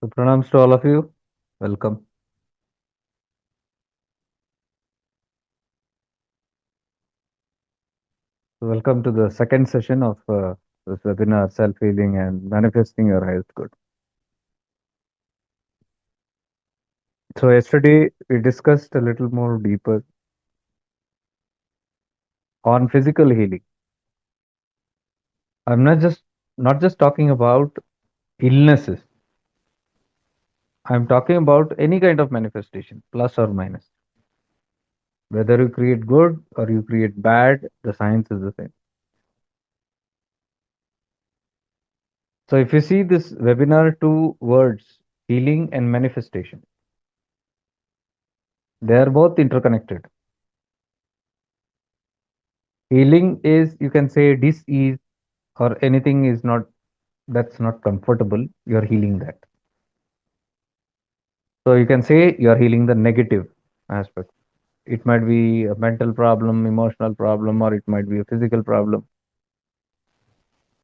So pranams to all of you. Welcome. Welcome to the second session of this webinar, self-healing and manifesting your highest good. So yesterday we discussed a little more deeper on physical healing. I'm not just talking about illnesses. I'm talking about any kind of manifestation, plus or minus. Whether you create good or you create bad, the science is the same. So if you see this webinar, two words, healing and manifestation, they are both interconnected. Healing is, you can say, dis-ease or anything is not that's not comfortable. You're healing that. So you can say you're healing the negative aspect. It might be a mental problem, emotional problem, or it might be a physical problem.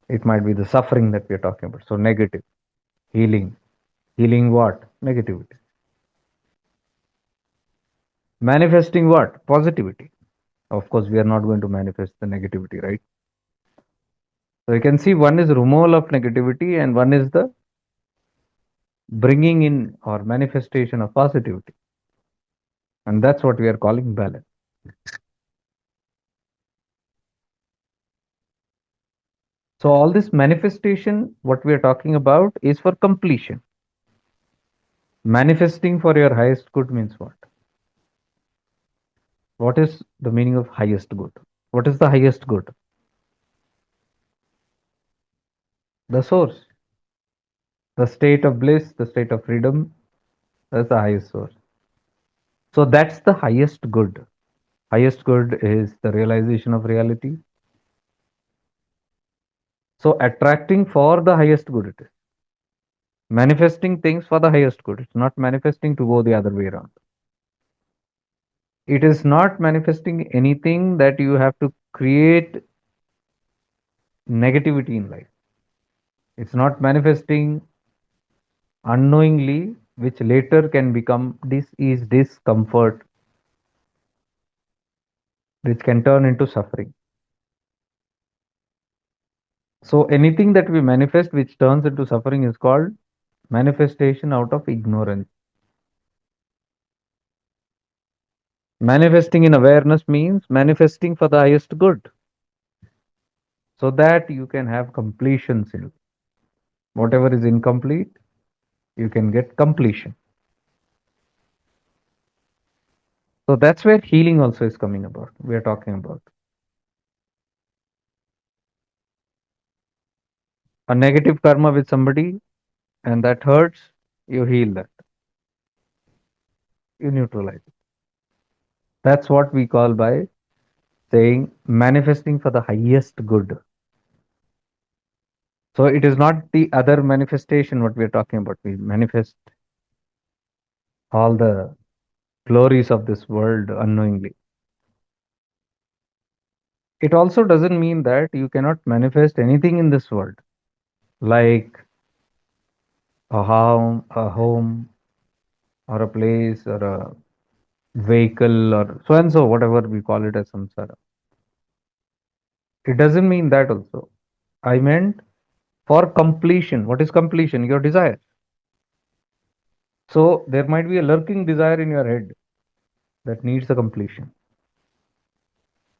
It might be the suffering that we're talking about. So negative healing. Healing what? Negativity. Manifesting what? Positivity. Of course, we are not going to manifest the negativity, right? So you can see one is removal of negativity and one is the bringing in or manifestation of positivity. And that's what we are calling balance. So all this manifestation, what we are talking about is for completion. Manifesting for your highest good means what? What is the meaning of highest good? What is the highest good? The source, the state of bliss, the state of freedom, that's the highest source. So that's the highest good. Highest good is the realization of reality. So attracting for the highest good it is. Manifesting things for the highest good. It's not manifesting to go the other way around. It is not manifesting anything that you have to create negativity in life. It's not manifesting unknowingly, which later can become dis-ease, discomfort, which can turn into suffering. So anything that we manifest which turns into suffering is called manifestation out of ignorance. Manifesting in awareness means manifesting for the highest good, so that you can have completions in whatever is incomplete, you can get completion. So that's where healing also is coming about. We are talking about a negative karma with somebody and that hurts, you heal that, you neutralize it. That's what we call by saying manifesting for the highest good. So it is not the other manifestation what we are talking about. We manifest all the glories of this world unknowingly. It also doesn't mean that you cannot manifest anything in this world, like a home, or a place, or a vehicle, or so and so, whatever we call it as samsara. It doesn't mean that also. I meant for completion. What is completion? Your desire. So there might be a lurking desire in your head that needs a completion.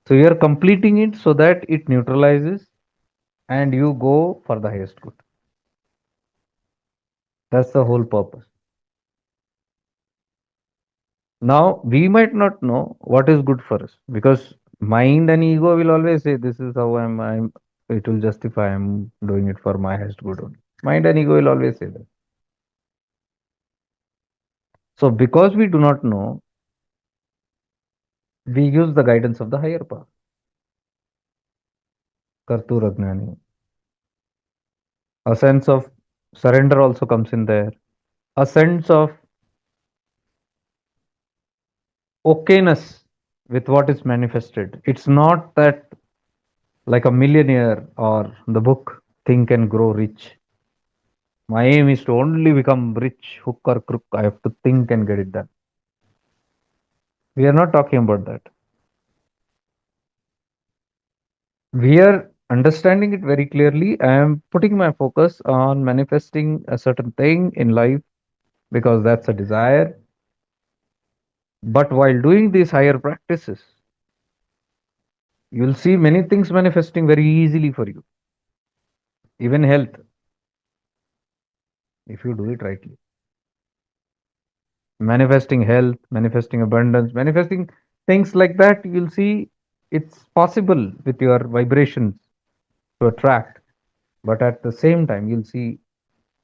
So you are completing it so that it neutralizes and you go for the highest good. That's the whole purpose. Now, we might not know what is good for us because mind and ego will always say, this is how it will justify I'm doing it for my highest good only. Mind and ego will always say that. So, because we do not know, we use the guidance of the higher power. Kartur Ajnani. A sense of surrender also comes in there. A sense of okayness with what is manifested. It's not that like a millionaire or the book Think and Grow Rich. My aim is to only become rich, hook or crook. I have to think and get it done. We are not talking about that. We are understanding it very clearly. I am putting my focus on manifesting a certain thing in life because that's a desire. But while doing these higher practices, you'll see many things manifesting very easily for you, even health, if you do it rightly. Manifesting health, manifesting abundance, manifesting things like that, you'll see it's possible with your vibrations to attract. But at the same time, you'll see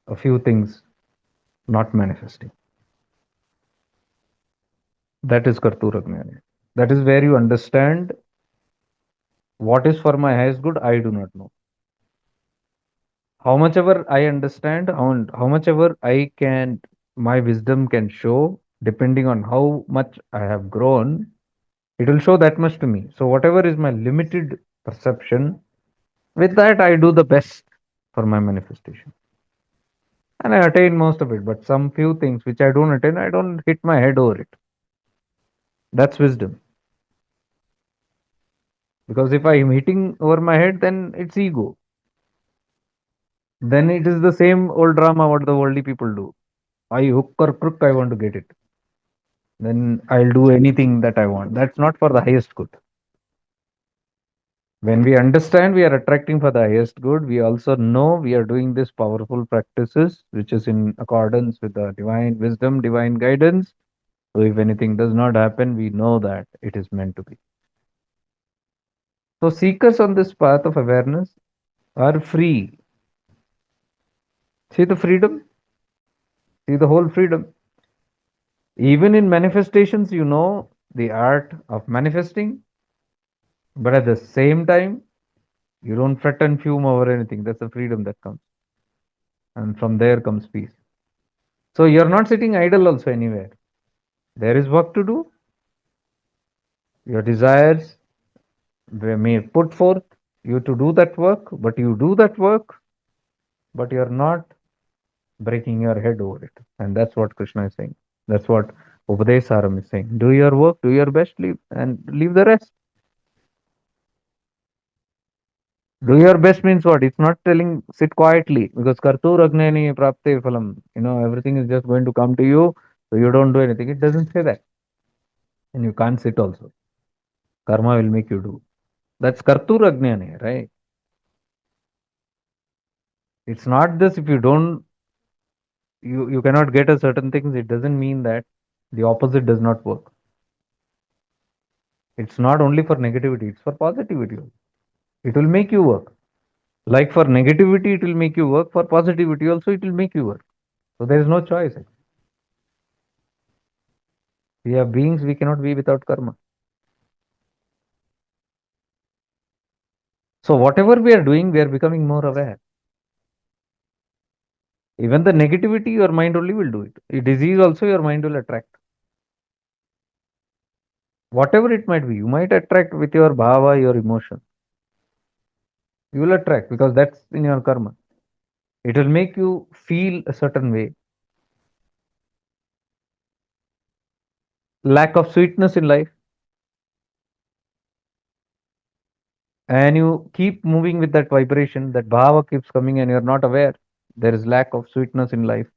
a few things not manifesting. That is Karturagnyani. That is where you understand what is for my highest good, I do not know. How much ever I understand, how much ever I can, my wisdom can show, depending on how much I have grown, it will show that much to me. So, whatever is my limited perception, with that I do the best for my manifestation. And I attain most of it, but some few things which I don't attain, I don't hit my head over it. That's wisdom. Because if I am hitting over my head, then it's ego. Then it is the same old drama what the worldly people do. I hook or crook, I want to get it. Then I'll do anything that I want. That's not for the highest good. When we understand we are attracting for the highest good, we also know we are doing this powerful practices, which is in accordance with the divine wisdom, divine guidance. So if anything does not happen, we know that it is meant to be. So seekers on this path of awareness are free. See the freedom, see the whole freedom. Even in manifestations, you know the art of manifesting, but at the same time, you don't fret and fume over anything. That's the freedom that comes. And from there comes peace. So you're not sitting idle also anywhere. There is work to do. Your desires they may put forth you to do that work, but you do that work, but you're not breaking your head over it. And that's what Krishna is saying. That's what Upadesaram is saying. Do your work, do your best, leave and leave the rest. Do your best means what? It's not telling sit quietly because kartur agnani prapte phalam. Everything is just going to come to you, so you don't do anything. It doesn't say that. And you can't sit also. Karma will make you do. That's kartur agnani, right? It's not this if you don't you cannot get a certain things, it doesn't mean that the opposite does not work. It's not only for negativity, it's for positivity also. It will make you work. Like for negativity, it will make you work. For positivity also, it will make you work. So there is no choice. We are beings, we cannot be without karma. So whatever we are doing, we are becoming more aware. Even the negativity, your mind only will do it. A disease also, your mind will attract. Whatever it might be, you might attract with your bhava, your emotion. You will attract because that's in your karma. It will make you feel a certain way. Lack of sweetness in life, and you keep moving with that vibration, that bhava keeps coming, and you're not aware. There is lack of sweetness in life.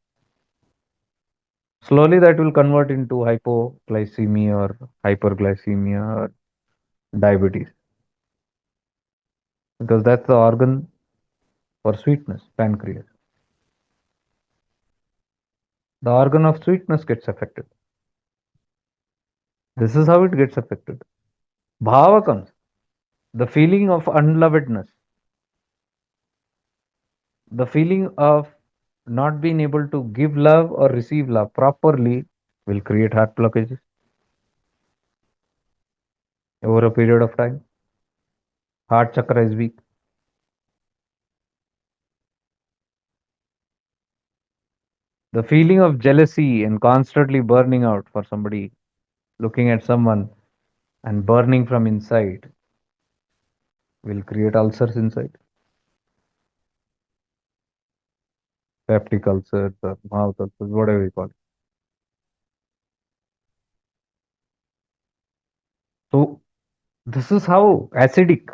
Slowly, that will convert into hypoglycemia or hyperglycemia or diabetes because that's the organ for sweetness, pancreas. The organ of sweetness gets affected. This is how it gets affected. Bhava comes, the feeling of unlovedness, the feeling of not being able to give love or receive love properly will create heart blockages over a period of time. Heart chakra is weak. The feeling of jealousy and constantly burning out for somebody, looking at someone and burning from inside will create ulcers inside. peptic ulcers or mouth ulcers, whatever you call it. So this is how acidic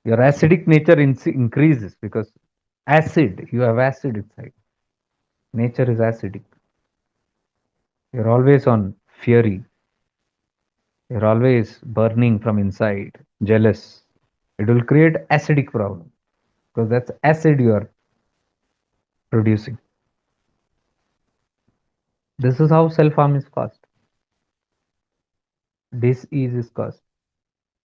your acidic nature increases because acid, you have acid inside. Nature is acidic. You're always on fury. You're always burning from inside, jealous. It will create acidic problem because that's acid you are producing. This is how self harm is caused. Disease is caused.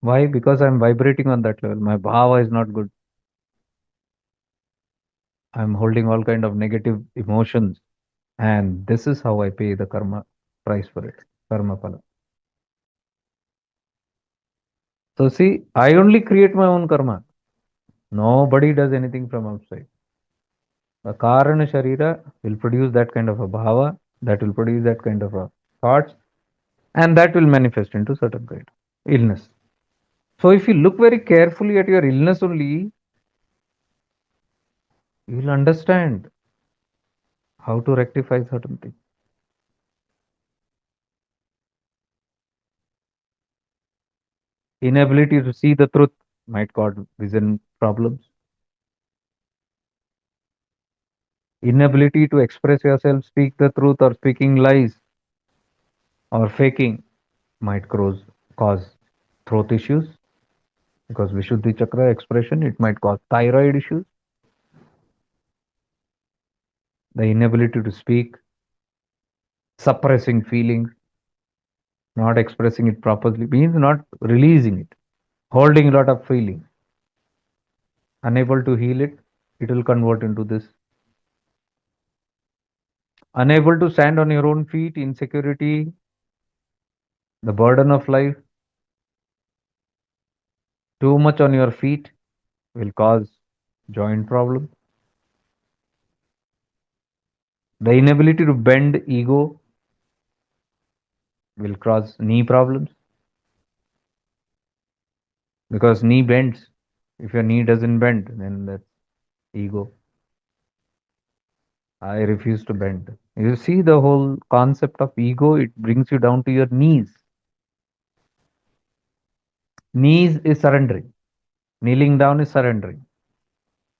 Why? Because I'm vibrating on that level. My bhava is not good. I'm holding all kind of negative emotions, and this is how I pay the karma price for it. Karma phala. So see, I only create my own karma. Nobody does anything from outside. The Karana Sharira will produce that kind of a bhava, that will produce that kind of a thoughts, and that will manifest into certain kind of illness. So if you look very carefully at your illness only, you will understand how to rectify certain things. Inability to see the truth might cause vision problems. Inability to express yourself, speak the truth, or speaking lies or faking might cause throat issues because Vishuddhi Chakra expression, it might cause thyroid issues. The inability to speak, suppressing feelings, not expressing it properly means not releasing it, holding a lot of feeling, unable to heal it, it will convert into this. Unable to stand on your own feet, insecurity, the burden of life, too much on your feet will cause joint problem. The inability to bend ego will cause knee problems because knee bends. If your knee doesn't bend, then that's ego. I refuse to bend. You see the whole concept of ego, it brings you down to your knees. Knees is surrendering. Kneeling down is surrendering.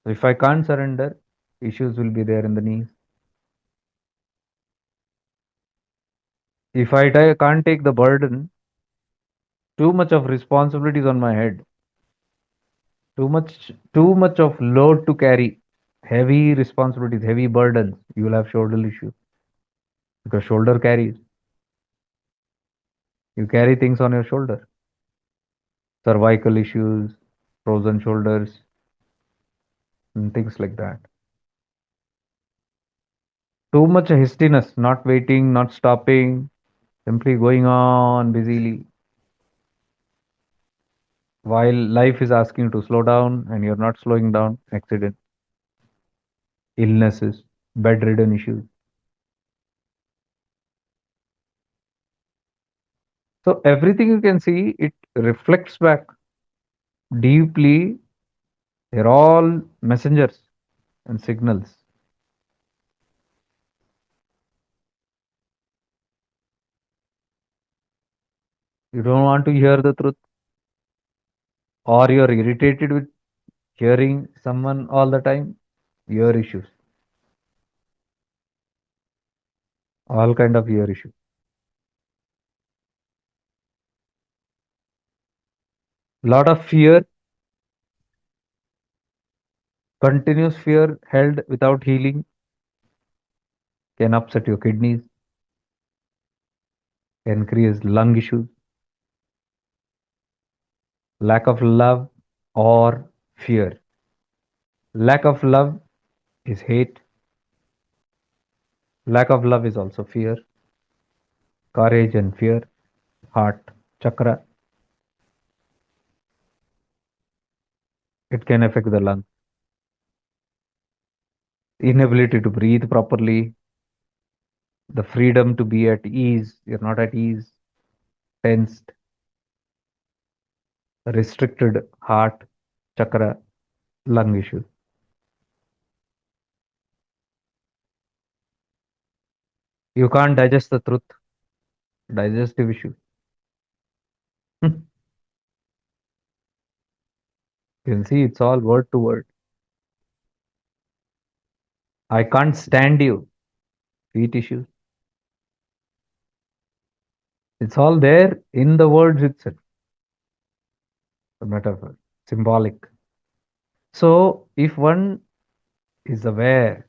So if I can't surrender, issues will be there in the knees. If can't take the burden, too much of responsibilities on my head, too much of load to carry, heavy responsibilities, heavy burdens, you will have shoulder issues because shoulder carries. You carry things on your shoulder, cervical issues, frozen shoulders, and things like that. Too much hastiness, not waiting, not stopping, simply going on busily while life is asking you to slow down and you're not slowing down. Accident, illnesses, bedridden issues. So everything you can see, it reflects back deeply. They're all messengers and signals. You don't want to hear the truth, or you're irritated with hearing someone all the time. Ear issues, all kind of ear issues. Lot of fear, continuous fear held without healing can upset your kidneys, can create lung issues. Lack of love or fear. Lack of love is hate. Lack of love is also fear. Courage and fear, heart chakra, it can affect the lung. Inability to breathe properly, the freedom to be at ease, you're not at ease, tensed, restricted heart chakra, lung issues. You can't digest the truth, digestive issue. You can see it's all word to word. I can't stand you, feet issues. It's all there in the words itself, the metaphor, symbolic. So if one is aware,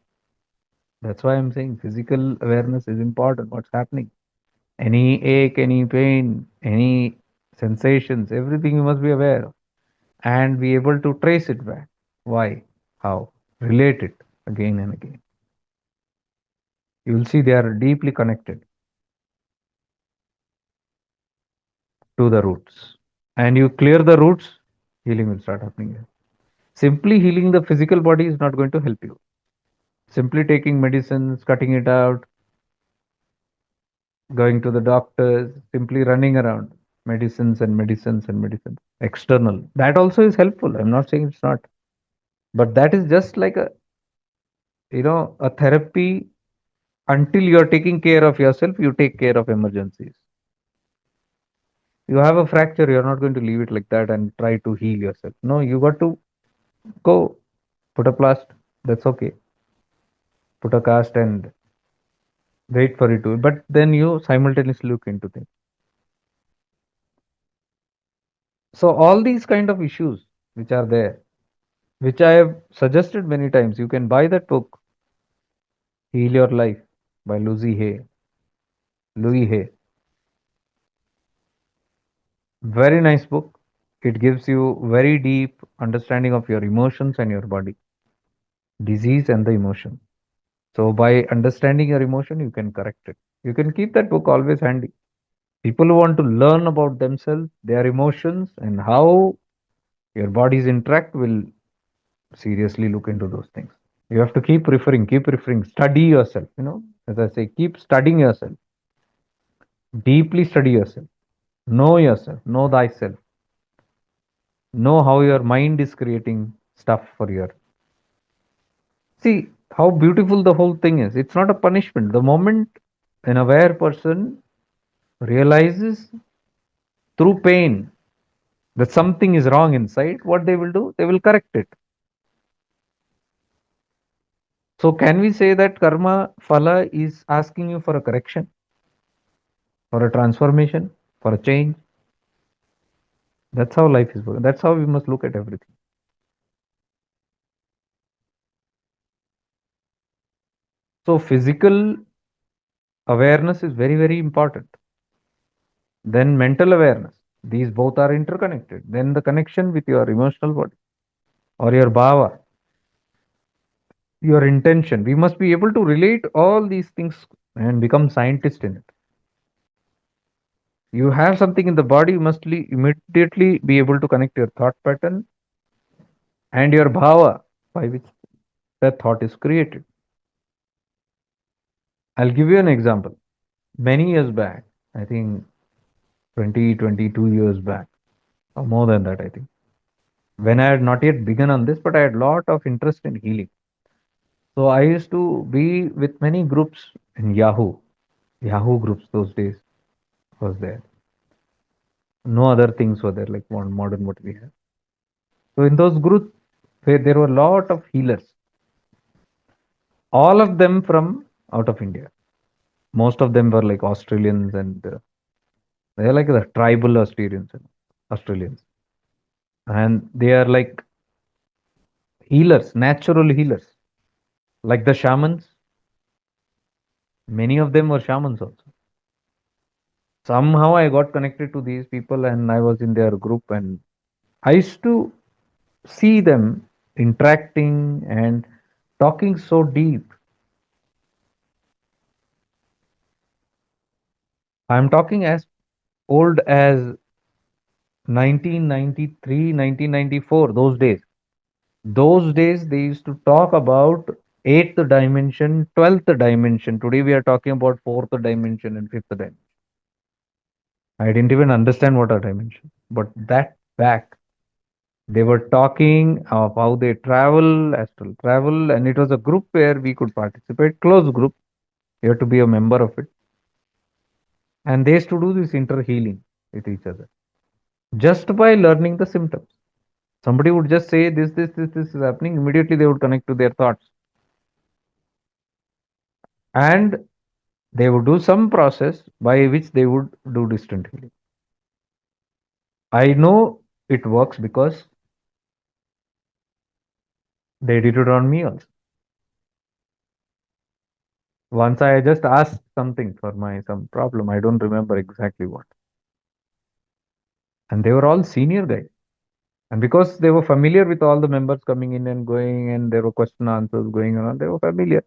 that's why I'm saying physical awareness is important. What's happening? Any ache, any pain, any sensations, everything you must be aware of and be able to trace it back. Why? How? Relate it again and again. You will see they are deeply connected to the roots. And you clear the roots, healing will start happening here. Simply healing the physical body is not going to help you. Simply taking medicines, cutting it out, going to the doctors, simply running around medicines and medicines and medicines. External. That also is helpful. I'm not saying it's not. But that is just like a therapy. Until you are taking care of yourself, you take care of emergencies. You have a fracture, you're not going to leave it like that and try to heal yourself. No, you got to go put a plaster. That's okay. Put a cast and wait for it to. But then you simultaneously look into things. So all these kind of issues which are there, which I have suggested many times, you can buy that book, Heal Your Life by Lucy Hay. Louis Hay. Very nice book. It gives you very deep understanding of your emotions and your body, disease and the emotion. So by understanding your emotion, you can correct it. You can keep that book always handy. People who want to learn about themselves, their emotions, and how your bodies interact will seriously look into those things. You have to keep referring, study yourself. As I say, keep studying yourself, deeply study yourself, know thyself, know how your mind is creating stuff for your. See how beautiful the whole thing is. It's not a punishment. The moment an aware person realizes through pain that something is wrong inside, what they will do? They will correct it. So, can we say that karma phala is asking you for a correction, for a transformation, for a change? That's how life is working. That's how we must look at everything. So, physical awareness is very, very important. Then, mental awareness. These both are interconnected. Then, the connection with your emotional body or your bhava, your intention. We must be able to relate all these things and become scientists in it. You have something in the body, you must immediately be able to connect your thought pattern and your bhava by which that thought is created. I'll give you an example. Many years back, I think 20, 22 years back, or more than that, I think, when I had not yet begun on this, but I had a lot of interest in healing. So I used to be with many groups in Yahoo. Yahoo groups those days was there. No other things were there like modern what we have. So in those groups, there were a lot of healers, all of them from out of India. Most of them were like Australians and they're like the tribal Australians. And they are like healers, natural healers, like the shamans. Many of them were shamans also. Somehow I got connected to these people and I was in their group and I used to see them interacting and talking so deep. I'm talking as old as 1993, 1994, those days. Those days they used to talk about eighth dimension, 12th dimension. Today we are talking about fourth dimension and fifth dimension. I didn't even understand what a dimension. But that back, they were talking of how they travel, astral travel, and it was a group where we could participate, close group. You have to be a member of it. And they used to do this inter healing with each other just by learning the symptoms. Somebody would just say this is happening. Immediately they would connect to their thoughts, and they would do some process by which they would do distant healing. I know it works because they did it on me also. Once I just asked something for my some problem. I don't remember exactly what, and they were all senior guys. And because they were familiar with all the members coming in and going, and there were question answers going on, they were familiar.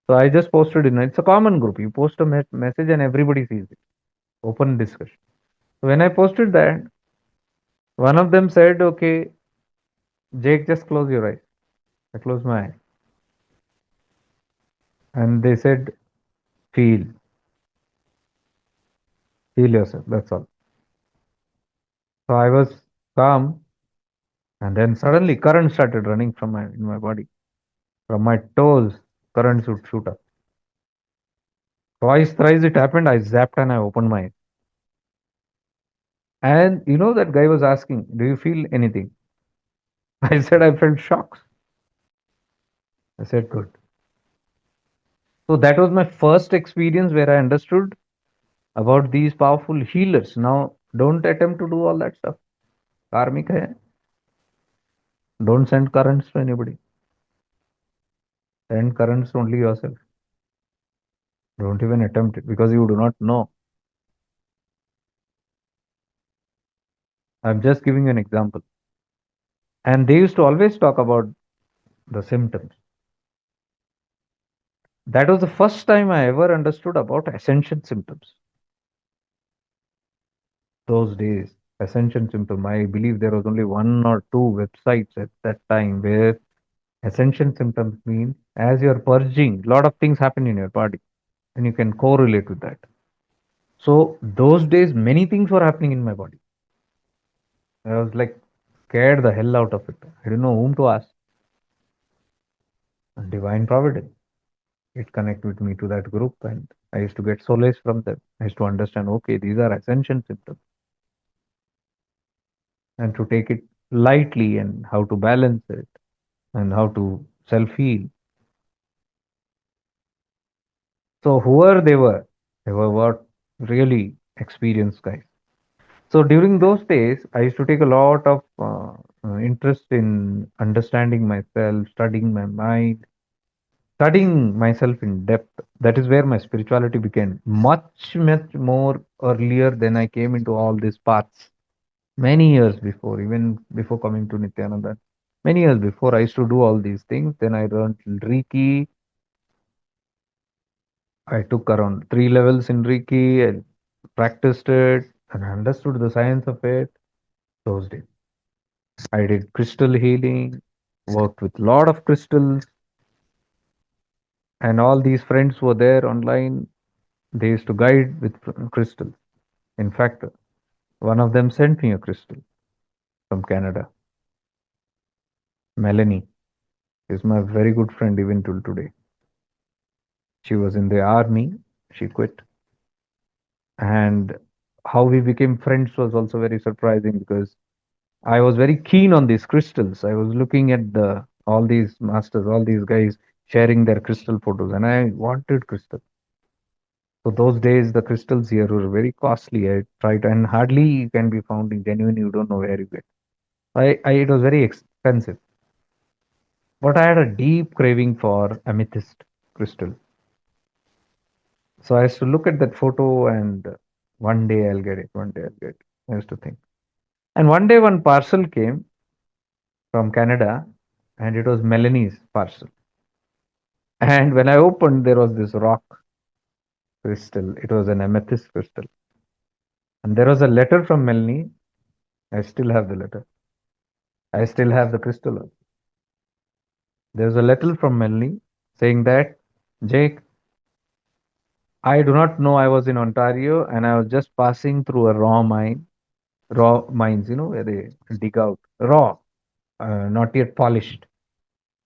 So I just posted in. It's a common group. You post a message and everybody sees it. Open discussion. So when I posted that, one of them said, "Okay, Jake, just close your eyes." I closed my eye, and they said, "Feel, feel yourself." That's all. So I was calm, and then suddenly current started running from my in my body, from my toes. Current should shoot up. Twice, thrice it happened. I zapped and I opened my eyes. And that guy was asking, "Do you feel anything?" I said, "I felt shocks." I said, "Good." So that was my first experience where I understood about these powerful healers. Now, don't attempt to do all that stuff. Karmic hai. Don't send currents to anybody. Send currents only yourself. Don't even attempt it because you do not know. I'm just giving you an example. And they used to always talk about the symptoms. That was the first time I ever understood about ascension symptoms. Those days, ascension symptom. I believe there was only one or two websites at that time where ascension symptoms mean as you're purging, a lot of things happen in your body, and you can correlate with that. So those days, many things were happening in my body. I was like scared the hell out of it. I didn't know whom to ask. And divine providence. It connected me to that group, and I used to get solace from them. I used to understand, okay, these are ascension symptoms, and to take it lightly and how to balance it and how to self heal. So whoever they were what really experienced guys. So during those days, I used to take a lot of interest in understanding myself, studying my mind, studying myself in depth. That is where my spirituality began much, much more earlier than I came into all these paths. Many years before, even before coming to Nityananda, many years before, I used to do all these things. Then I learned Reiki. I took around 3 levels in Reiki. I practiced it and I understood the science of it those days. I did crystal healing, worked with lot of crystals, and all these friends were there online. They used to guide with crystals. In fact, one of them sent me a crystal from Canada. Melanie is my very good friend even till today. She was in the army. She quit, and how we became friends was also very surprising because I was very keen on these crystals. I was looking at the all these masters, all these guys sharing their crystal photos, and I wanted crystal. So those days, the crystals here were very costly. I tried, and hardly can be found in genuine. You don't know where you get. It was very expensive, but I had a deep craving for amethyst crystal. So I used to look at that photo, and one day I'll get it. One day I'll get it. I used to think. And one day, one parcel came from Canada, and it was Melanie's parcel. And when I opened, there was this rock crystal. It was an amethyst crystal. And there was a letter from Melanie. I still have the letter. I still have the crystal. There's a letter from Melanie saying that, Jake, I do not know I was in Ontario and I was just passing through a raw mines, where they dig out raw, not yet polished.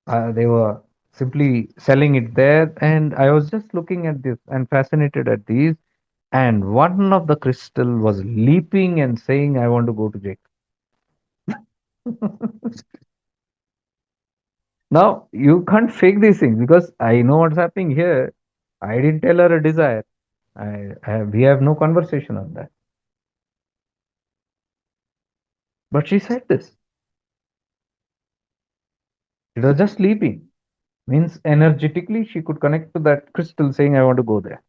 They were simply selling it there. And I was just looking at this and fascinated at these. And one of the crystal was leaping and saying, I want to go to Jake. Now, you can't fake these things because I know what's happening here. I didn't tell her a desire. We have no conversation on that. But she said this. It was just sleeping. Means energetically she could connect to that crystal saying, I want to go there.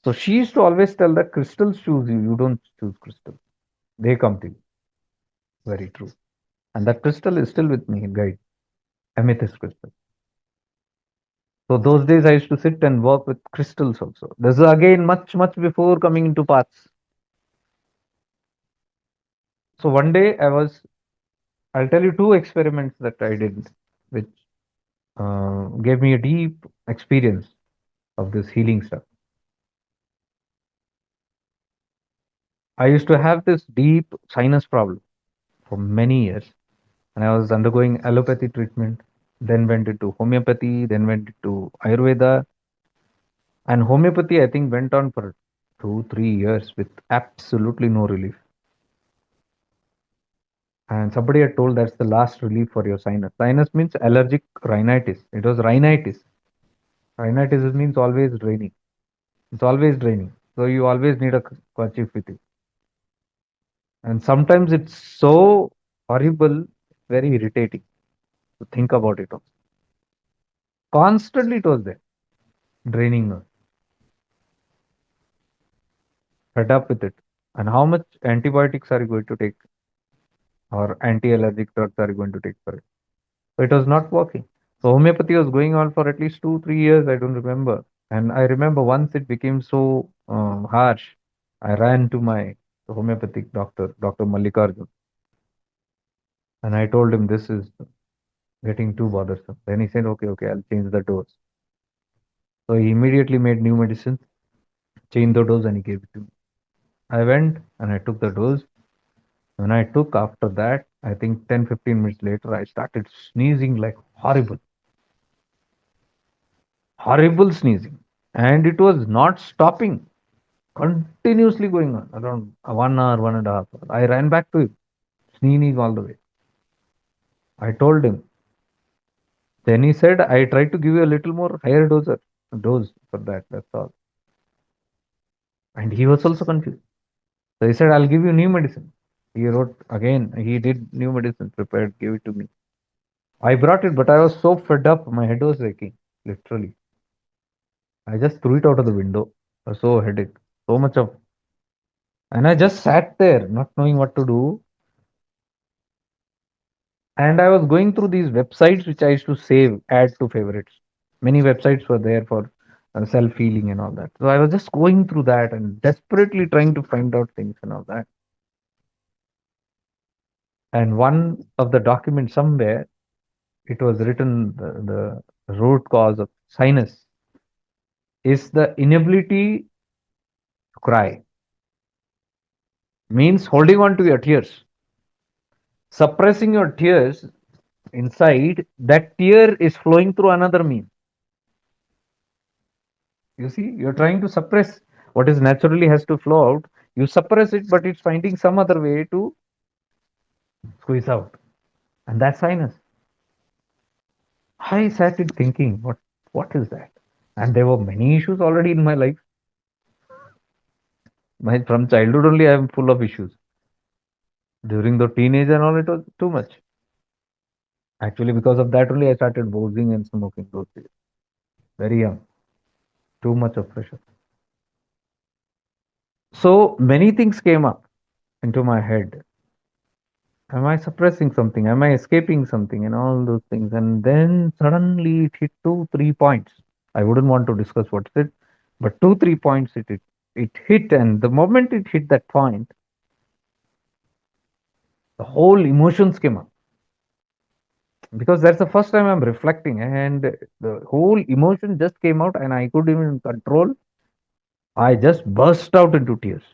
So she used to always tell that crystals choose you. You don't choose crystals. They come to you. Very true. And that crystal is still with me, guide. Amethyst crystal. So those days I used to sit and work with crystals also. This is again much, much before coming into paths. So one day I'll tell you two experiments that I did, which gave me a deep experience of this healing stuff. I used to have this deep sinus problem for many years, and I was undergoing allopathy treatment, then went into homeopathy, then went into Ayurveda. And homeopathy, I think, went on for 2, 3 years with absolutely no relief. And somebody had told that's the last relief for your sinus. Sinus means allergic rhinitis. It was rhinitis. Rhinitis means always draining. It's always draining. So you always need a kerchief with you. And sometimes it's so horrible, very irritating to think about it. Constantly it was there, draining us, fed up with it. And how much antibiotics are you going to take or anti-allergic drugs are you going to take for it? So it was not working. So homeopathy was going on for at least 2, 3 years. I don't remember. And I remember once it became so harsh, I ran to my homeopathic doctor, Dr. Mallikarjun, and I told him this is getting too bothersome. Then he said, okay, okay, I'll change the dose. So he immediately made new medicine, changed the dose, and he gave it to me. I went and I took the dose. When I took after that, I think 10, 15 minutes later, I started sneezing like horrible, horrible sneezing. And it was not stopping, continuously going on around 1 hour, 1.5 hours. I ran back to him, sneezing all the way. I told him. Then he said, I tried to give you a little more higher dose for that. That's all. And he was also confused. So he said, I'll give you new medicine. He wrote again, he did new medicine, prepared, gave it to me. I brought it, but I was so fed up, my head was aching, literally. I just threw it out of the window. I was so headache, so much of, and I just sat there, not knowing what to do. And I was going through these websites which I used to save, add to favorites. Many websites were there for self healing and all that. So I was just going through that and desperately trying to find out things and all that. And one of the documents somewhere, it was written the root cause of sinus is the inability to cry, means holding on to your tears, suppressing your tears inside. That tear is flowing through another means. You see, you're trying to suppress what is naturally has to flow out. You suppress it, but it's finding some other way to squeeze out. And that's sinus. I sat it thinking, what is that? And there were many issues already in my life. From childhood only, I am full of issues. During the teenage and all, it was too much. Actually, because of that only, I started bozing and smoking those days. Very young. Too much of pressure. So many things came up into my head. Am I suppressing something? Am I escaping something? And all those things. And then suddenly it hit 2, 3 points. I wouldn't want to discuss what's it, but 2, 3 points it hit. And the moment it hit that point, the whole emotions came up. Because that's the first time I'm reflecting, and the whole emotion just came out, and I couldn't even control. I just burst out into tears.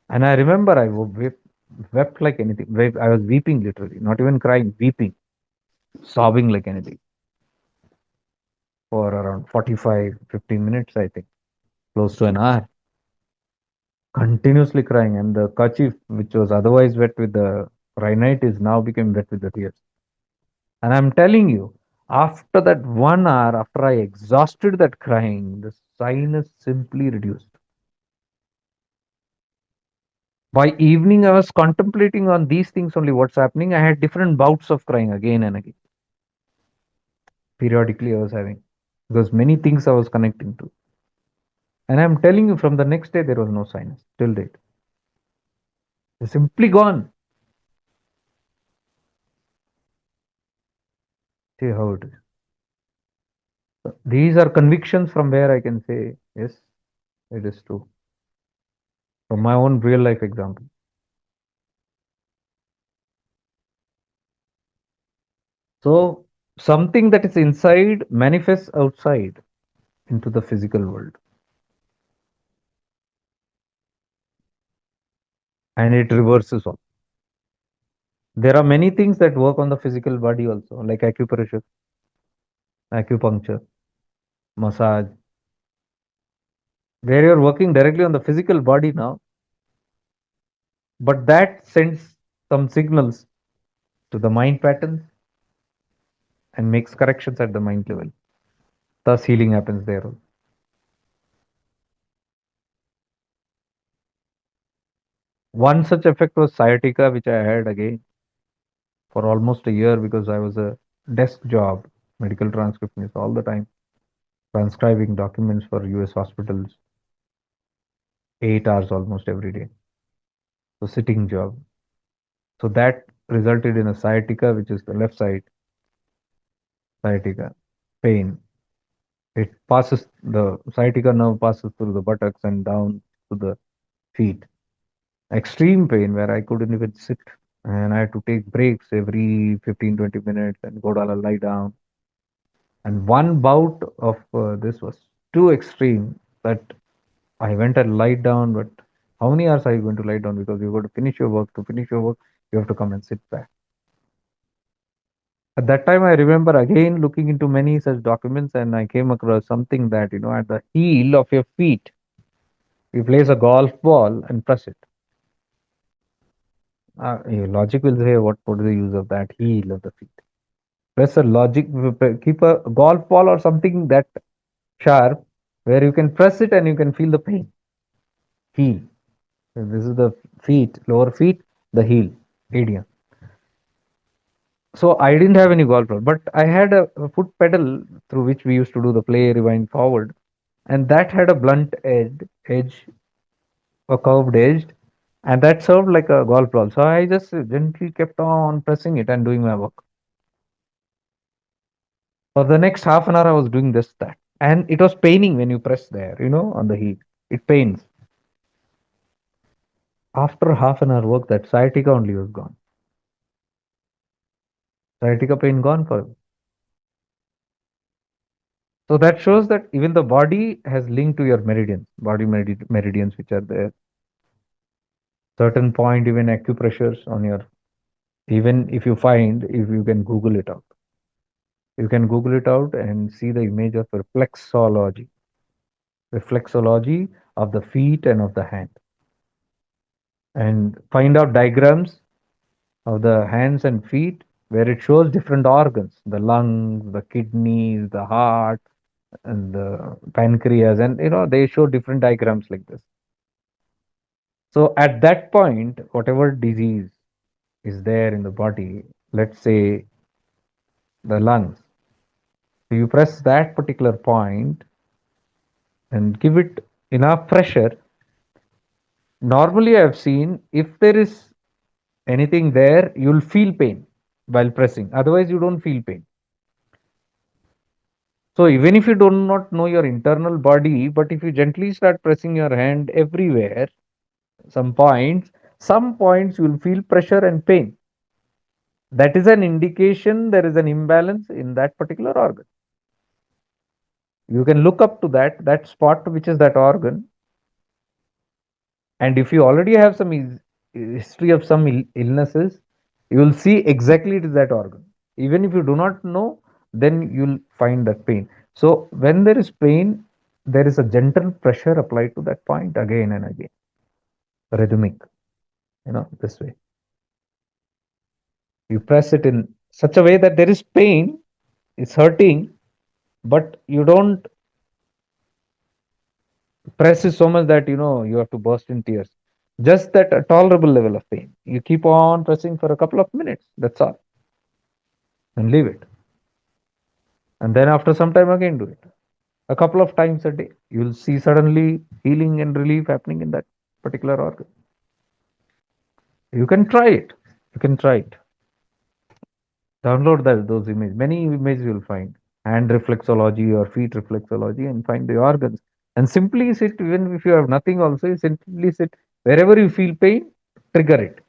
And I remember I wept like anything. I was weeping literally, not even crying, weeping. sobbing like anything for around 45, 15 minutes, I think, close to an hour, continuously crying. And the kerchief, which was otherwise wet with the rhinite, is now became wet with the tears. And I'm telling you, after that 1 hour, after I exhausted that crying, the sinus simply reduced. By evening, I was contemplating on these things only, what's happening. I had different bouts of crying again and again. Periodically, I was having, because many things I was connecting to. And I'm telling you, from the next day, there was no sinus till date. It's simply gone. See how it is. So these are convictions from where I can say, yes, it is true. From my own real life example. So something that is inside manifests outside into the physical world, and it reverses all. There are many things that work on the physical body also, like acupressure, acupuncture, massage, where you're working directly on the physical body now, but that sends some signals to the mind patterns and makes corrections at the mind level. Thus, healing happens there. One such effect was sciatica, which I had again for almost a year because I was a desk job, medical transcriptionist all the time, transcribing documents for US hospitals, 8 hours almost every day. So, sitting job. So, that resulted in a sciatica, which is the left side sciatica pain. It passes, the sciatica nerve passes through the buttocks and down to the feet. Extreme pain where I couldn't even sit. And I had to take breaks every 15, 20 minutes and go down and lie down. And one bout of this was too extreme that I went and lied down. But how many hours are you going to lie down? Because you got to finish your work. To finish your work, you have to come and sit back. At that time, I remember again looking into many such documents, and I came across something that, at the heel of your feet, you place a golf ball and press it. Your logic will say, what is the use of that heel of the feet? Press a logic, keep a golf ball or something that sharp where you can press it and you can feel the pain. Heel. So this is the feet, lower feet, the heel, area. So I didn't have any golf ball, but I had a foot pedal through which we used to do the play, rewind, forward, and that had a blunt edge, a curved edge, and that served like a golf ball. So I just gently kept on pressing it and doing my work. For the next half an hour, I was doing just that, and it was paining when you press there, on the heel. It pains. After half an hour work, that sciatica only was gone. Sciatica pain gone for. So that shows that even the body has linked to your meridians, body meridians which are there. Certain point, even acupressures on your, even if you find, if you can Google it out, you can Google it out and see the image of reflexology of the feet and of the hand, and find out diagrams of the hands and feet where it shows different organs, the lungs, the kidneys, the heart, and the pancreas, and they show different diagrams like this. So at that point, whatever disease is there in the body, let's say the lungs, so you press that particular point and give it enough pressure. Normally, I've seen if there is anything there, you'll feel pain while pressing. Otherwise, you don't feel pain. So even if you do not know your internal body, but if you gently start pressing your hand everywhere, some points you will feel pressure and pain. That is an indication there is an imbalance in that particular organ. You can look up to that spot, which is that organ, and if you already have some history of some illnesses, you will see exactly it is that organ. Even if you do not know, then you'll find that pain. So when there is pain, there is a gentle pressure applied to that point again and again, rhythmic, this way. You press it in such a way that there is pain, it's hurting, but you don't press it so much that you have to burst in tears. Just that a tolerable level of pain. You keep on pressing for a couple of minutes. That's all, and leave it. And then after some time, again do it a couple of times a day. You'll see suddenly healing and relief happening in that particular organ. You can try it. You can try it. Download those images. Many images you'll find. Hand reflexology or feet reflexology, and find the organs. And simply sit, even if you have nothing also, you simply sit wherever you feel pain, trigger it.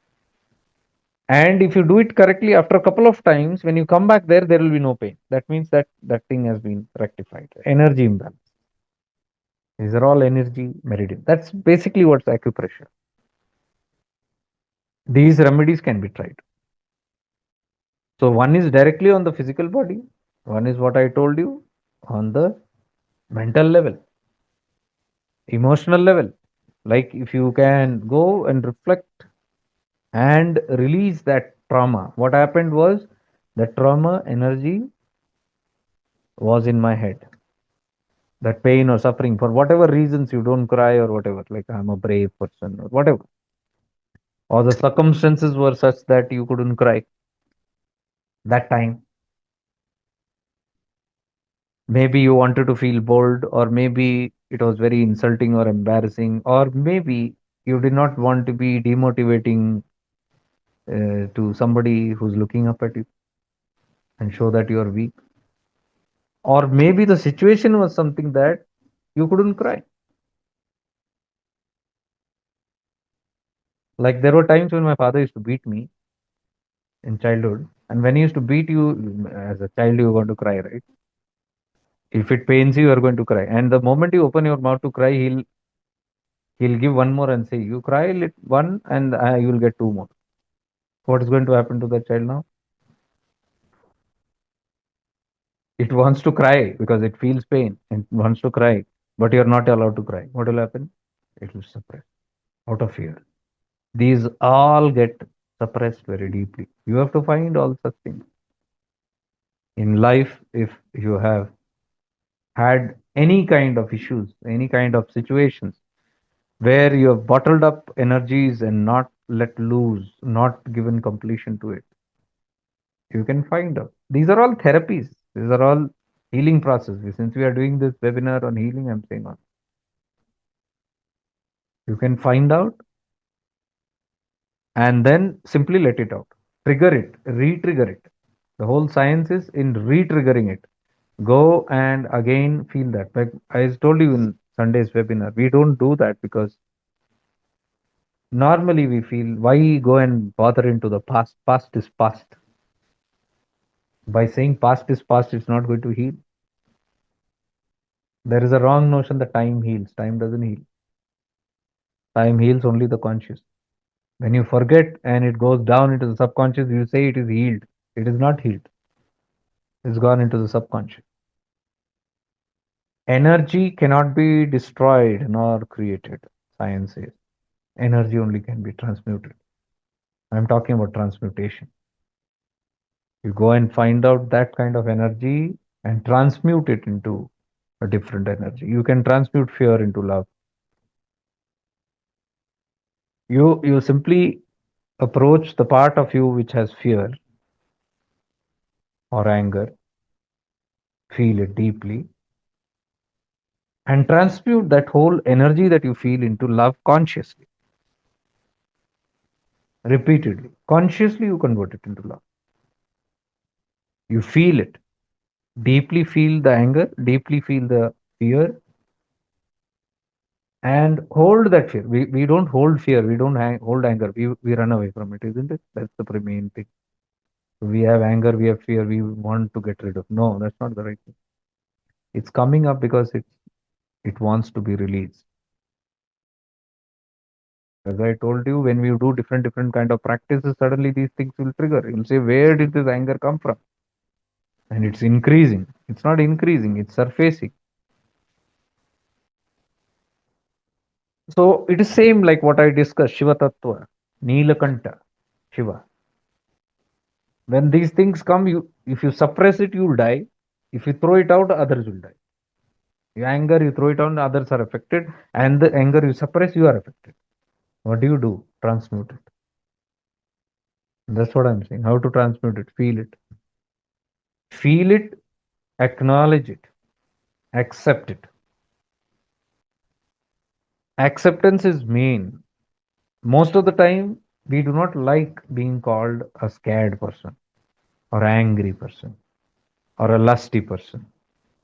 And if you do it correctly after a couple of times, when you come back there, there will be no pain. That means that that thing has been rectified. Energy imbalance. These are all energy meridian. That's basically what's acupressure. These remedies can be tried. So one is directly on the physical body. One is what I told you on the mental level, emotional level. Like if you can go and reflect and release that trauma. What happened was the trauma energy was in my head. That pain or suffering, for whatever reasons you don't cry or whatever, like I'm a brave person or whatever, or the circumstances were such that you couldn't cry that time. Maybe you wanted to feel bold, or maybe it was very insulting or embarrassing, or maybe you did not want to be demotivating to somebody who's looking up at you and show that you are weak. Or maybe the situation was something that you couldn't cry. Like there were times when my father used to beat me in childhood, and when he used to beat you as a child, you want to cry, right? If it pains you, you are going to cry. And the moment you open your mouth to cry, he'll give one more and say, "You cry one, and you will get two more." What is going to happen to that child now? It wants to cry because it feels pain and wants to cry, but you're not allowed to cry. What will happen? It will suppress out of fear. These all get suppressed very deeply. You have to find all such things in life. If you have had any kind of issues, any kind of situations where you have bottled up energies and not let loose, not given completion to it, you can find out. These are all therapies. These are all healing processes. Since we are doing this webinar on healing, I'm saying on. You can find out and then simply let it out. Trigger it, re-trigger it. The whole science is in re-triggering it. Go and again feel that. Like I told you in Sunday's webinar, we don't do that because normally we feel, why go and bother into the past? Past is past. By saying past is past, it's not going to heal. There is a wrong notion that time heals. Time doesn't heal. Time heals only the conscious. When you forget and it goes down into the subconscious, you say it is healed. It is not healed. It's gone into the subconscious. Energy cannot be destroyed nor created, science says. Energy only can be transmuted. I'm talking about transmutation. You go and find out that kind of energy and transmute it into a different energy. You can transmute fear into love. You simply approach the part of you which has fear or anger, feel it deeply, and transmute that whole energy that you feel into love consciously, repeatedly. Consciously, you convert it into love. You feel it, deeply feel the anger, deeply feel the fear, and hold that fear. We don't hold fear, we don't hold anger, we run away from it, isn't it? That's the main thing. We have anger, we have fear, we want to get rid of. No, that's not the right thing. It's coming up because it wants to be released. As I told you, when we do different kind of practices, suddenly these things will trigger. You'll say, where did this anger come from? and it's increasing. It's not increasing, it's surfacing. So it is same like what I discussed, Shiva Tattva, Neelakanta, Shiva. When these things come, you if you suppress it, you'll die. If you throw it out, others will die. Your anger, you throw it out, others are affected, and the anger you suppress, you are affected. What do you do? Transmute it. That's what I'm saying. How to transmute it? Feel it. Feel it, acknowledge it, accept it. Acceptance is main. Most of the time, we do not like being called a scared person, or angry person, or a lusty person,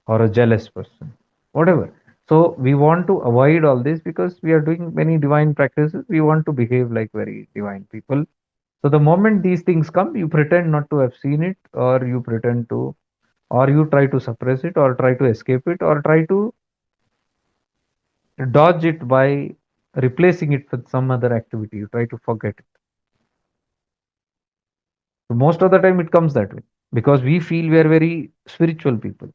or a jealous person, whatever. So we want to avoid all this because we are doing many divine practices. We want to behave like very divine people. So the moment these things come, you pretend not to have seen it, or you pretend to, or you try to suppress it, or try to escape it, or try to dodge it by replacing it with some other activity. You try to forget it. So most of the time it comes that way because we feel we are very spiritual people.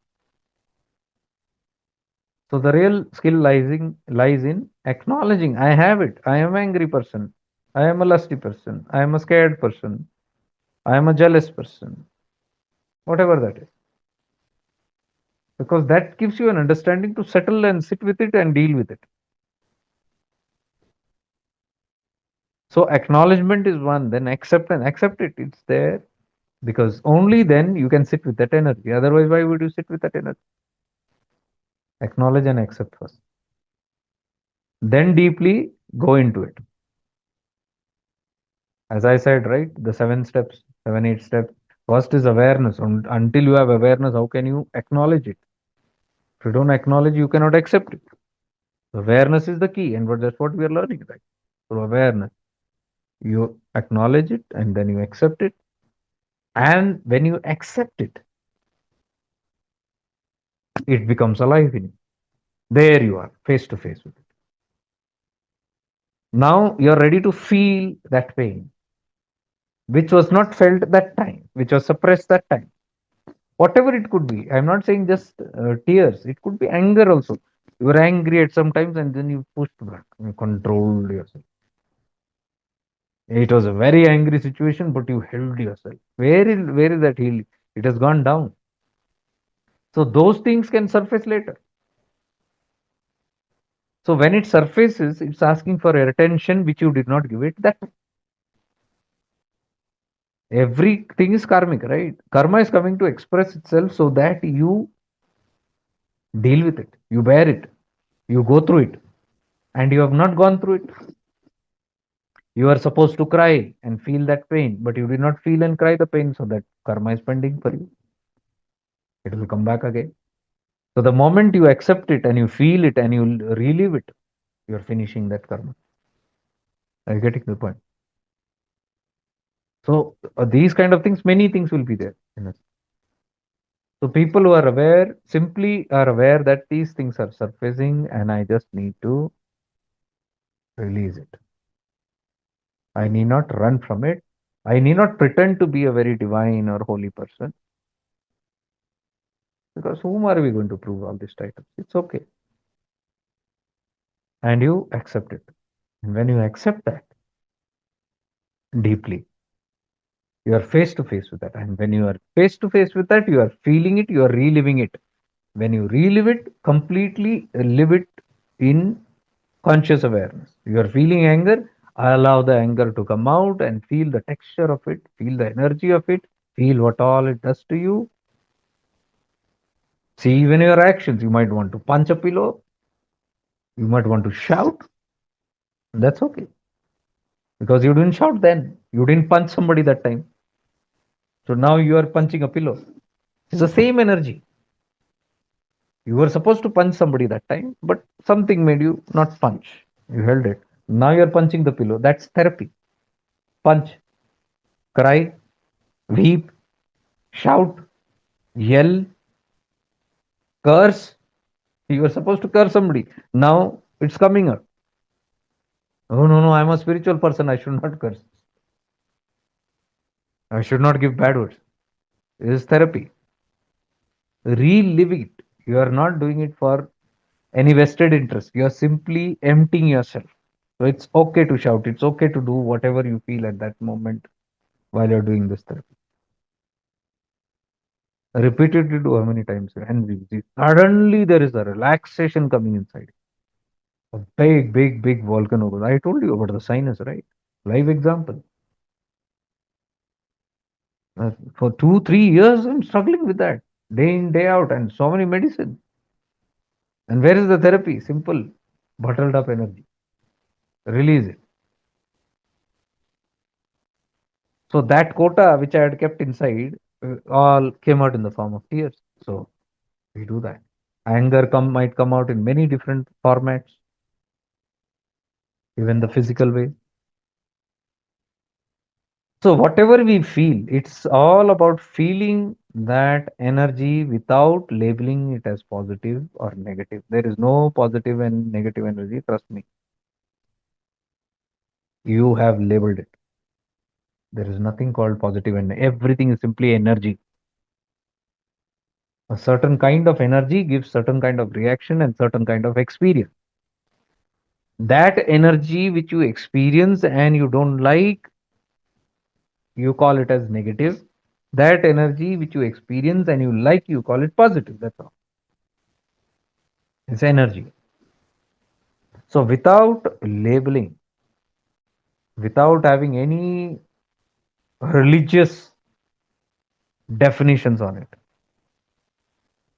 So the real skill lies in acknowledging I have it. I am an angry person. I am a lusty person. I am a scared person. I am a jealous person. Whatever that is. Because that gives you an understanding to settle and sit with it and deal with it. So acknowledgement is one, then acceptance. Accept it. It's there. Because only then you can sit with that energy. Otherwise, why would you sit with that energy? Acknowledge and accept first. Then deeply go into it. As I said, right? The 7 steps, 8 steps. First is awareness. Until you have awareness, how can you acknowledge it? If you don't acknowledge, you cannot accept it. Awareness is the key, and that's what we are learning, right? So awareness. You acknowledge it and then you accept it. And when you accept it, it becomes alive in you. There you are, face to face with it. Now you're ready to feel that pain, which was not felt that time, which was suppressed that time. Whatever it could be. I'm not saying just tears. It could be anger also. You were angry at some times and then you pushed back. You controlled yourself. It was a very angry situation, but you held yourself. Where is that healing? It has gone down. So those things can surface later. So when it surfaces, it's asking for your attention, which you did not give it. That everything is karmic, right? Karma is coming to express itself so that you deal with it, you bear it, you go through it, and you have not gone through it. You are supposed to cry and feel that pain, but you did not feel and cry the pain, so that karma is pending for you. It will come back again. So the moment you accept it and you feel it and you relive it, you are finishing that karma. Are you getting the point? So these kind of things, many things will be there in us. So people who are aware simply are aware that these things are surfacing and I just need to release it. I need not run from it. I need not pretend to be a very divine or holy person because whom are we going to prove all these titles? It's okay. And you accept it. And when you accept that deeply, you are face to face with that. And when you are face to face with that, you are feeling it, you are reliving it. When you relive it, completely live it in conscious awareness. You are feeling anger, allow the anger to come out and feel the texture of it, feel the energy of it, feel what all it does to you. See even your actions. You might want to punch a pillow, you might want to shout. That's okay. Because you didn't shout then. You didn't punch somebody that time. So now you are punching a pillow. It's the same energy. You were supposed to punch somebody that time, but something made you not punch. You held it. Now you're punching the pillow. That's therapy. Punch, cry, weep, shout, yell, curse. You were supposed to curse somebody. Now it's coming up. Oh, no, no, I'm a spiritual person. I should not curse. I should not give bad words. This is therapy. Relive it. You are not doing it for any vested interest. You are simply emptying yourself. So it's okay to shout. It's okay to do whatever you feel at that moment while you're doing this therapy. Repeatedly do how many times, and we see suddenly there is a relaxation coming inside. A big, big, big volcano goes. I told you about the sinus, right? Live example. For 2, 3 years, I'm struggling with that day in, day out, and so many medicines. And where is the therapy? Simple, bottled up energy. Release it. So that quota which I had kept inside all came out in the form of tears. So we do that. Anger might come out in many different formats, even the physical way. So whatever we feel, it's all about feeling that energy without labeling it as positive or negative. There is no positive and negative energy. Trust me, you have labeled it. There is nothing called positive and everything is simply energy. A certain kind of energy gives certain kind of reaction and certain kind of experience. That energy which you experience and you don't like, you call it as negative. That energy which you experience and you like, you call it positive. That's all. It's energy. So without labeling, without having any religious definitions on it,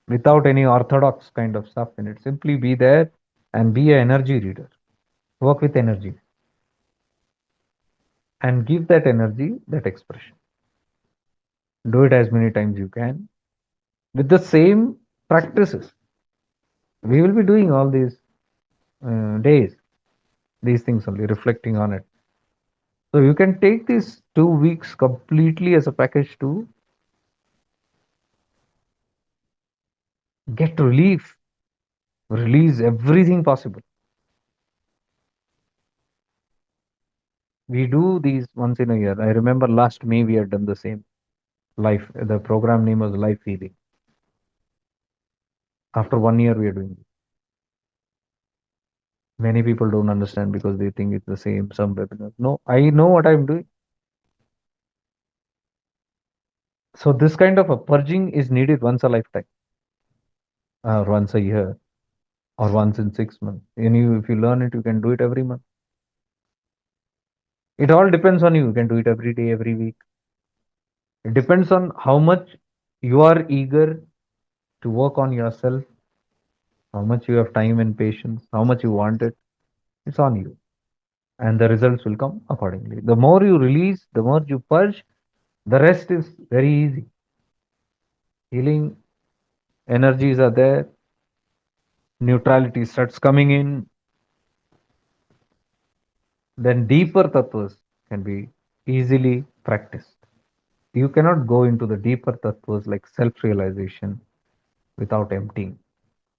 without any orthodox kind of stuff in it, simply be there and be an energy reader. Work with energy and give that energy that expression. Do it as many times you can with the same practices. We will be doing all these days, these things only, reflecting on it. So you can take these 2 weeks completely as a package to get relief, release everything possible. We do these once in a year. I remember last May we had done the same. Life, the program name was Life Healing. After 1 year, we are doing it. Many people don't understand because they think it's the same, some webinars. No, I know what I'm doing. So this kind of a purging is needed once a lifetime, or once a year, or once in 6 months. And you, if you learn it, you can do it every month. It all depends on you. You can do it every day, every week. It depends on how much you are eager to work on yourself, how much you have time and patience, how much you want it. It's on you. And the results will come accordingly. The more you release, the more you purge, the rest is very easy. Healing energies are there, neutrality starts coming in, then deeper tattvas can be easily practiced. You cannot go into the deeper tattvas like self realization without emptying.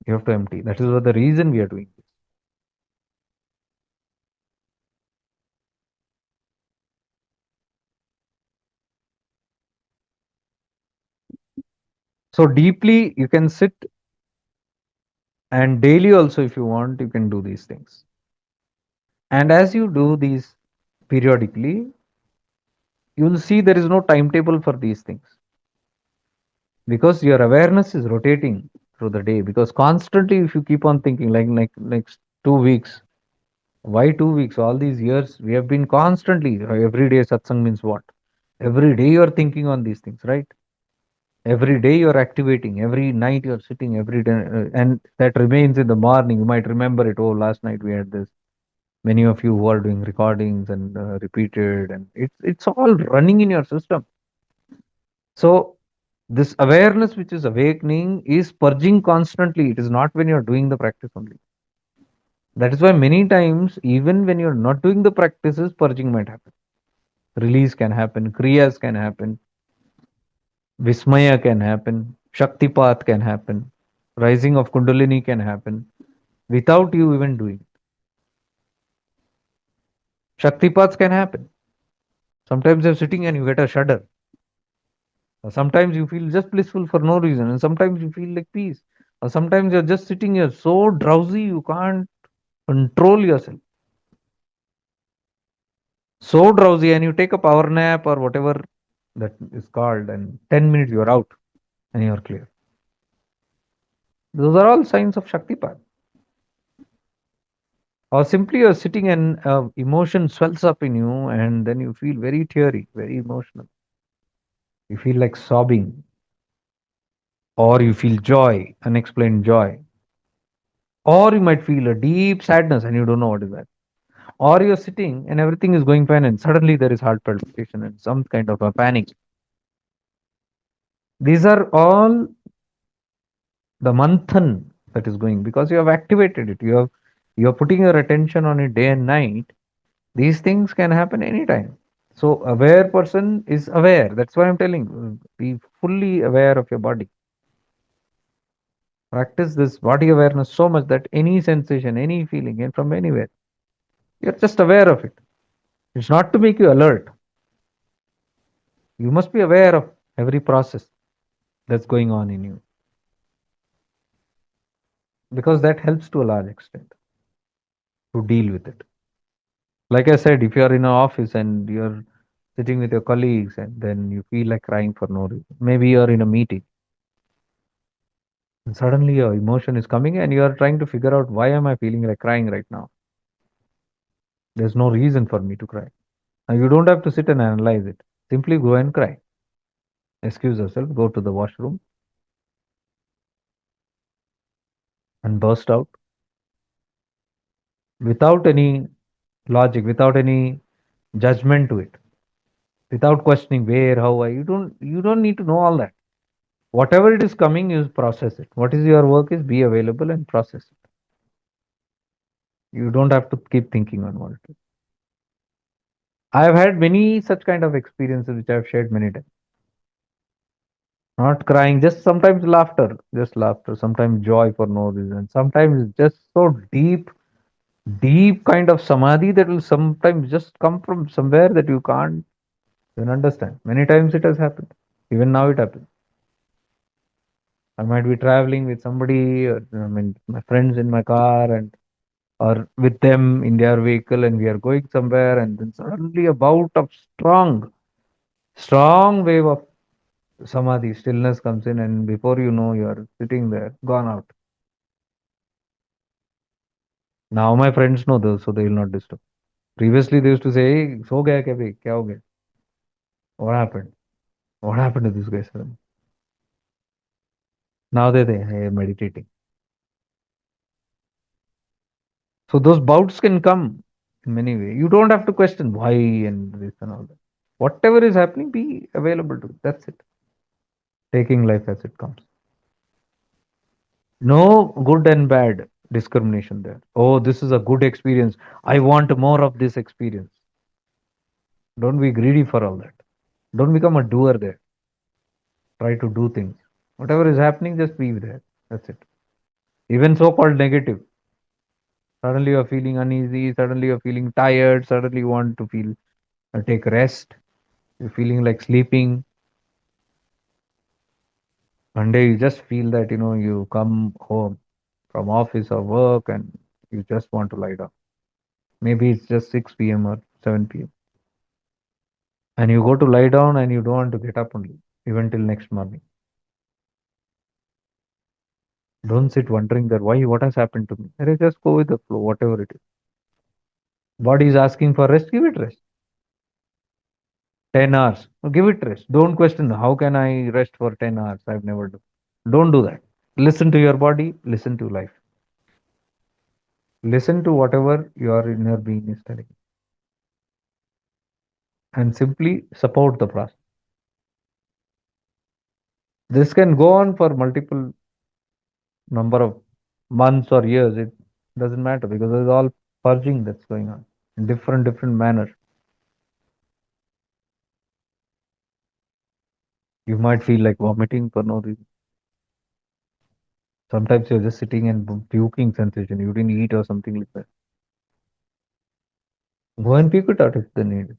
You have to empty. That is what the reason we are doing this. So deeply, you can sit, and daily also, if you want, you can do these things. And as you do these periodically, you will see there is no timetable for these things because your awareness is rotating through the day. Because constantly, if you keep on thinking, like next 2 weeks, why 2 weeks? All these years we have been constantly every day. Satsang means what? Every day you are thinking on these things, right? Every day you are activating. Every night you are sitting. Every day, and that remains in the morning. You might remember it. Oh, last night we had this. Many of you who are doing recordings and repeated, and it's all running in your system. So this awareness which is awakening is purging constantly. It is not when you're doing the practice only. That is why many times, even when you're not doing the practices, purging might happen. Release can happen, Kriyas can happen, Vismaya can happen, Shaktipat can happen, rising of Kundalini can happen without you even doing it. Shaktipats can happen. Sometimes you're sitting and you get a shudder. Sometimes you feel just blissful for no reason, and sometimes you feel like peace. Or sometimes you're just sitting here so drowsy you can't control yourself. So drowsy, and you take a power nap or whatever that is called, and 10 minutes you're out and you're clear. Those are all signs of Shaktipat. Or simply you're sitting and emotion swells up in you, and then you feel very teary, very emotional. You feel like sobbing, or you feel joy, unexplained joy, or you might feel a deep sadness and you don't know what is that. Or you're sitting and everything is going fine, and suddenly there is heart palpitation and some kind of a panic. These are all the manthan that is going because you have activated it. You're putting your attention on it day and night. These things can happen anytime. So aware person is aware. That's why I'm telling you, be fully aware of your body. Practice this body awareness so much that any sensation, any feeling, and from anywhere, you're just aware of it. It's not to make you alert. You must be aware of every process that's going on in you because that helps to a large extent to deal with it. Like I said, if you're in an office and you're sitting with your colleagues and then you feel like crying for no reason, maybe you're in a meeting and suddenly your emotion is coming and you're trying to figure out why am I feeling like crying right now? There's no reason for me to cry. Now you don't have to sit and analyze it. Simply go and cry. Excuse yourself, go to the washroom and burst out without any logic, without any judgment to it, without questioning where, how, why. You don't need to know all that. Whatever it is coming, you process it. What is your work is be available and process it. You don't have to keep thinking on what it is. I have had many such kind of experiences which I have shared many times. Not crying, just sometimes laughter, just laughter, sometimes joy for no reason, sometimes just so deep, deep kind of samadhi that will sometimes just come from somewhere that you can't even understand. Many times it has happened. Even now it happens. I might be traveling with somebody, or, I mean, my friends in my car, and or with them in their vehicle, and we are going somewhere, and then suddenly a bout of strong, strong wave of samadhi, stillness comes in, and before you know, you are sitting there, gone out. Now my friends know those, so they will not disturb. Previously, they used to say, "Hey, so gaya kya bhai? Kya ho gaya? What happened? What happened to this guy suddenly?" Now they hey, meditating. So those bouts can come in many ways. You don't have to question why and this and all that. Whatever is happening, be available to it. That's it. Taking life as it comes. No good and bad discrimination there. Oh, this is a good experience. I want more of this experience. Don't be greedy for all that. Don't become a doer there. Try to do things. Whatever is happening, just be there. That's it. Even so called negative. Suddenly you're feeling uneasy, suddenly you're feeling tired, suddenly you want to feel take rest, you're feeling like sleeping. One day you just feel that you come home from office or work and you just want to lie down. Maybe it's just 6 p.m. or 7 p.m. And you go to lie down and you don't want to get up only, even till next morning. Don't sit wondering that why, what has happened to me. Just go with the flow, whatever it is. Body is asking for rest, give it rest. 10 hours, give it rest. Don't question how can I rest for 10 hours. I've never done. Don't do that. Listen to your body, listen to life. Listen to whatever your inner being is telling and simply support the process. This can go on for multiple number of months or years. It doesn't matter because there's all purging that's going on in different manner. You might feel like vomiting for no reason. Sometimes you're just sitting and puking sensation. You didn't eat or something like that. Go and puke it out if the need.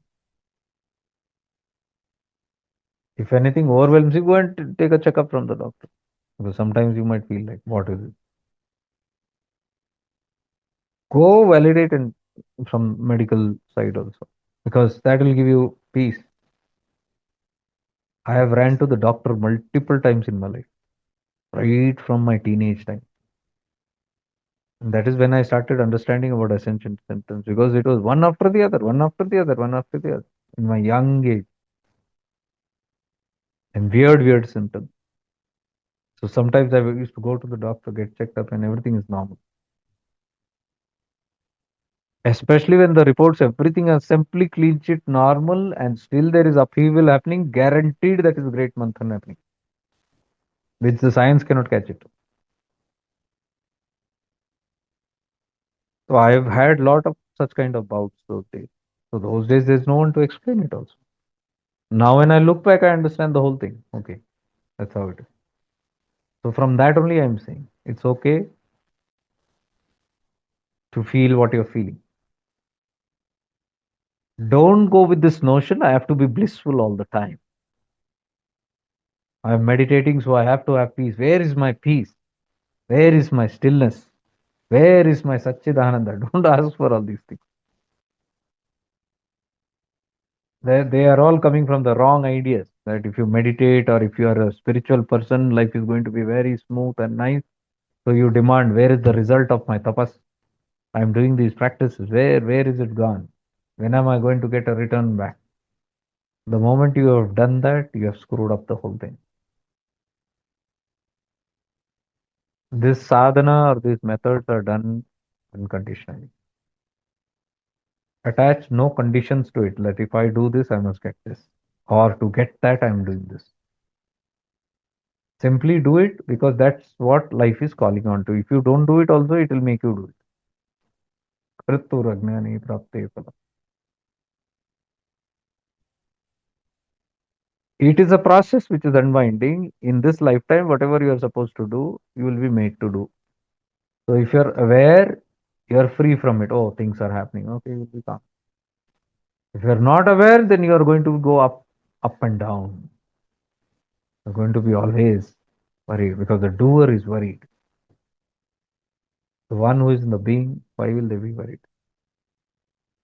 If anything overwhelms you, go and take a checkup from the doctor. Because sometimes you might feel like, what is it? Go validate and from medical side also. Because that will give you peace. I have ran to the doctor multiple times in my life, right from my teenage time. And that is when I started understanding about ascension symptoms because it was one after the other, one after the other, one after the other in my young age and weird, weird symptoms. So sometimes I used to go to the doctor, get checked up, and everything is normal. Especially when the reports, everything is simply clean sheet normal, and still there is upheaval happening, guaranteed that is great manthan happening, which the science cannot catch it. So I've had lot of such kind of bouts those days. So those days there's no one to explain it also. Now when I look back, I understand the whole thing. Okay, that's how it is. So from that only I'm saying it's okay to feel what you're feeling. Don't go with this notion I have to be blissful all the time. I'm meditating, so I have to have peace. Where is my peace? Where is my stillness? Where is my Satchidananda? Don't ask for all these things. They are all coming from the wrong ideas that if you meditate or if you are a spiritual person, life is going to be very smooth and nice. So you demand, where is the result of my tapas? I'm doing these practices. Where is it gone? When am I going to get a return back? The moment you have done that, you have screwed up the whole thing. This sadhana or these methods are done unconditionally. Attach no conditions to it. That if I do this, I must get this. Or to get that, I'm doing this. Simply do it because that's what life is calling on to. If you don't do it, also, it will make you do it. Kriturajnani prapte phalam. It is a process which is unwinding. In this lifetime, whatever you are supposed to do, you will be made to do. So if you're aware, you're free from it. Oh, things are happening. Okay, you'll be calm. If you're not aware, then you are going to go up and down. You're going to be always worried because the doer is worried. The one who is in the being, why will they be worried?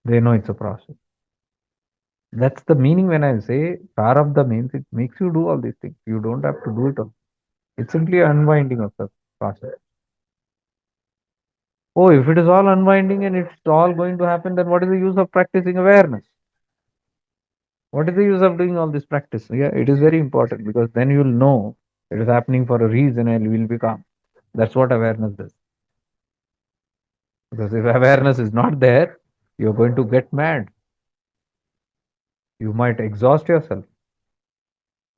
They know it's a process. That's the meaning when I say prarabdha means it makes you do all these things. You don't have to do it all. It's simply unwinding of the process. Oh, if it is all unwinding and it's all going to happen, then what is the use of practicing awareness? What is the use of doing all this practice? Yeah, it is very important because then you'll know it is happening for a reason and you will be calm. That's what awareness does. Because if awareness is not there, you're going to get mad. You might exhaust yourself.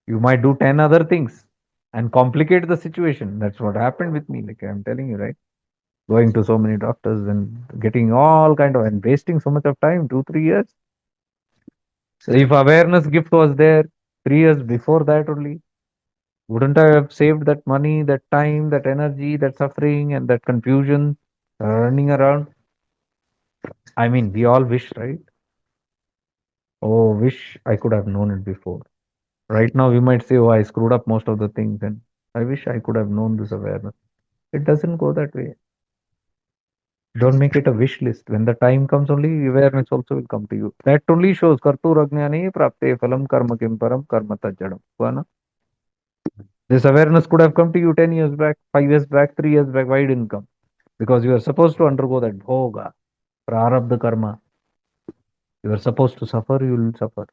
You might do 10 other things and complicate the situation. That's what happened with me. Like I'm telling you, right? Going to so many doctors and getting all kind of and wasting so much of time, 2, 3 years. So if awareness gift was there 3 years before that only, wouldn't I have saved that money, that time, that energy, that suffering, and that confusion running around? I mean, we all wish, right? Oh, wish I could have known it before. Right now, we might say, oh, I screwed up most of the things, and I wish I could have known this awareness. It doesn't go that way. Don't make it a wish list. When the time comes, only awareness also will come to you. That only shows karturajnani prapte phalam karma kim param karma tajjadam. Huआ ना? This awareness could have come to you 10 years back, 5 years back, 3 years back. Why didn't come? Because you are supposed to undergo that bhoga, prarabdha karma. You are supposed to suffer, you will suffer.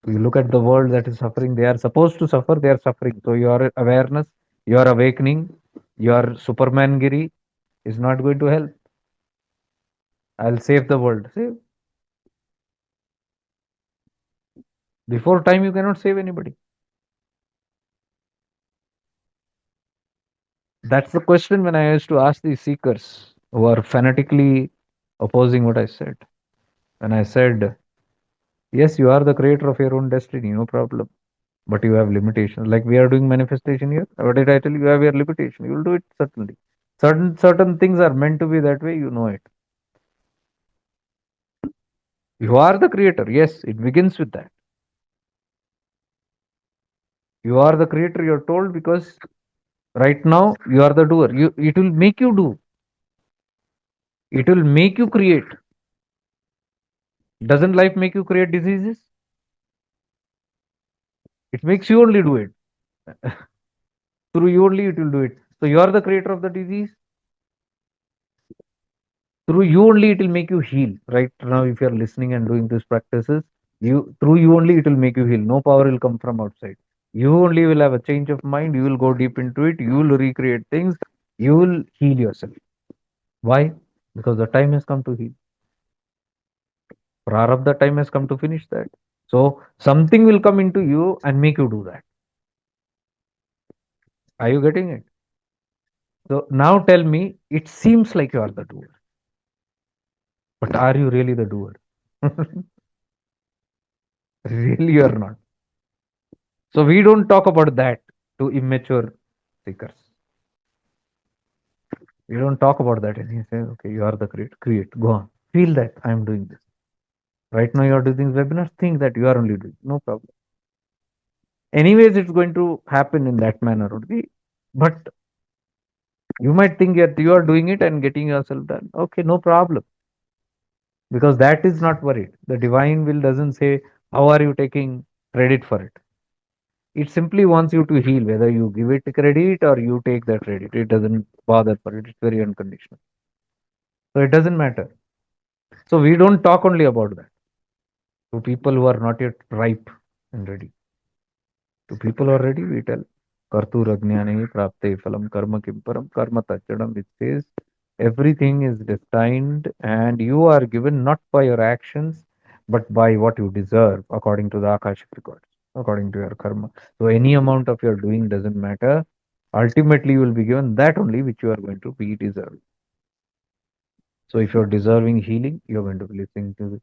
You look at the world that is suffering, they are supposed to suffer, they are suffering. So your awareness, your awakening, your Superman Giri is not going to help. I'll save the world. Save. Before time, you cannot save anybody. That's the question when I used to ask these seekers who are fanatically opposing what I said. When I said, yes, you are the creator of your own destiny, no problem. But you have limitations. Like we are doing manifestation here. What did I tell you? You have your limitation. You will do it certainly. Certain things are meant to be that way, you know it. You are the creator. Yes, it begins with that. You are the creator, you're told, because right now you are the doer. It will make you do. It will make you create. Doesn't life make you create diseases? It makes you only do it. Through you only it will do it. So you are the creator of the disease. Through you only it will make you heal. Right now, if you are listening and doing these practices, you through you only it will make you heal. No power will come from outside. You only will have a change of mind. You will go deep into it. You will recreate things. You will heal yourself. Why? Because the time has come to heal. Prarabdha time has come to finish that. So something will come into you and make you do that. Are you getting it? So now tell me, it seems like you are the doer, but are you really the doer? Really, you are not. So we don't talk about that to immature seekers. We don't talk about that. And he says, okay, you are the create. Go on. Feel that I am doing this. Right now you are doing webinars. Think that you are only doing. No problem. Anyways, it's going to happen in that manner only. But you might think that you are doing it and getting yourself done. Okay, no problem. Because that is not worried. The divine will doesn't say, how are you taking credit for it? It simply wants you to heal, whether you give it credit or you take that credit. It doesn't bother for it. It's very unconditional. So it doesn't matter. So we don't talk only about that to people who are not yet ripe and ready. To people already, we tell Karturajnane Prapte Phalam Karma Kimparam Karma Tachadam, which says everything is destined and you are given not by your actions but by what you deserve according to the Akashic records, according to your karma. So any amount of your doing doesn't matter. Ultimately, you will be given that only which you are going to be deserving. So if you're deserving healing, you're going to be listening to this.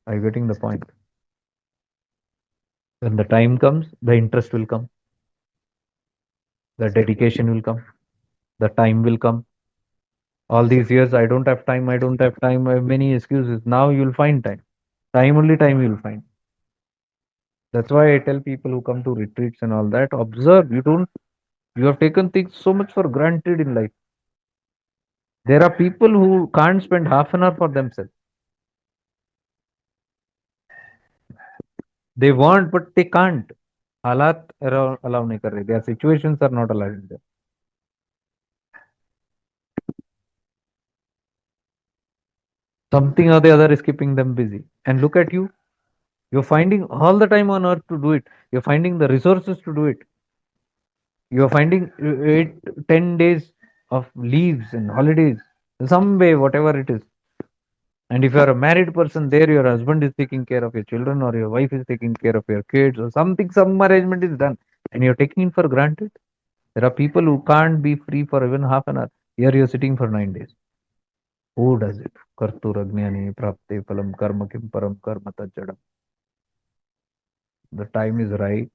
Are you getting the point? When the time comes, the interest will come, the dedication will come, the time will come. All these years, I don't have time, I don't have time, I have many excuses. Now you'll find time. Time, only time you'll find. That's why I tell people who come to retreats and all that, observe. You have taken things so much for granted in life. There are people who can't spend half an hour for themselves. They want, but they can't. Halat allow nahi kar rahe. Their situations are not allowing them. Something or the other is keeping them busy. And look at you. You're finding all the time on earth to do it. You're finding the resources to do it. You're finding 10 days of leaves and holidays, some way, whatever it is. And if you're a married person, there your husband is taking care of your children, or your wife is taking care of your kids, or something, some arrangement is done, and you're taking it for granted. There are people who can't be free for even half an hour. Here you're sitting for 9 days. Who does it? Karturajnane prapte phalam karma kim param karma tajjadam. The time is right,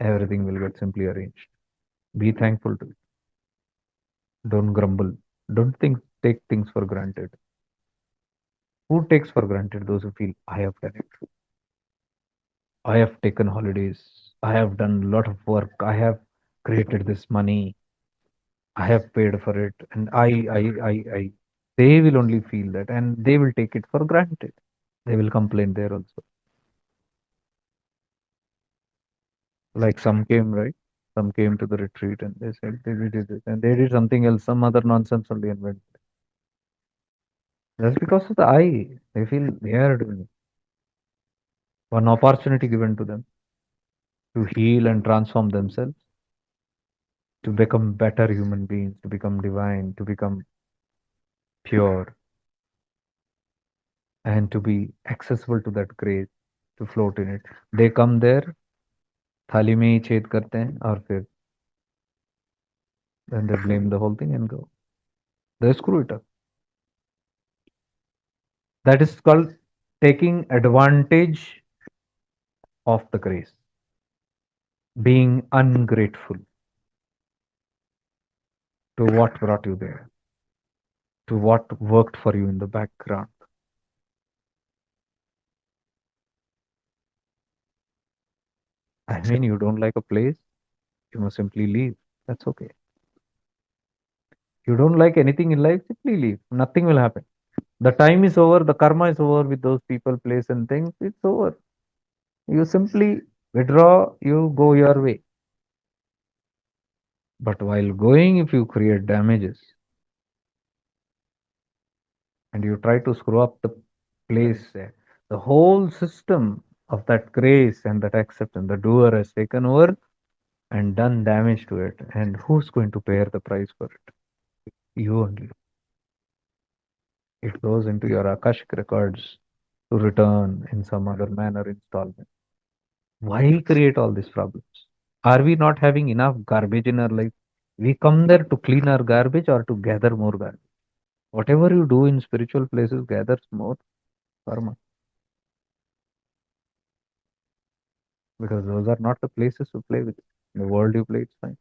everything will get simply arranged. Be thankful to it. Don't grumble. Don't take things for granted. Who takes for granted? Those who feel, I have done it. I have taken holidays. I have done a lot of work. I have created this money. I have paid for it. And I. They will only feel that and they will take it for granted. They will complain there also. Like some came, right? Some came to the retreat and they said they did this and they did something else, some other nonsense only and went. That's because of the I. They feel they are doing it. One opportunity given to them to heal and transform themselves, to become better human beings, to become divine, to become pure, and to be accessible to that grace, to float in it. They come there, थाली में ही छेद करते हैं और फिर then they blame the whole thing and go. They screw it up. That is called taking advantage of the grace, being ungrateful to what brought you there, to what worked for you in the background. I mean, you don't like a place, you must simply leave. That's okay. You don't like anything in life, simply leave. Nothing will happen. The time is over, the karma is over with those people, place, and things. It's over. You simply withdraw, you go your way. But while going, if you create damages and you try to screw up the place, the whole system of that grace and that acceptance, the doer has taken over and done damage to it. And who's going to bear the price for it? You only. It goes into your Akashic records to return in some other manner installment. Why create all these problems? Are we not having enough garbage in our life? We come there to clean our garbage or to gather more garbage. Whatever you do in spiritual places gathers more karma because those are not the places to play with. In the world you play, it's fine.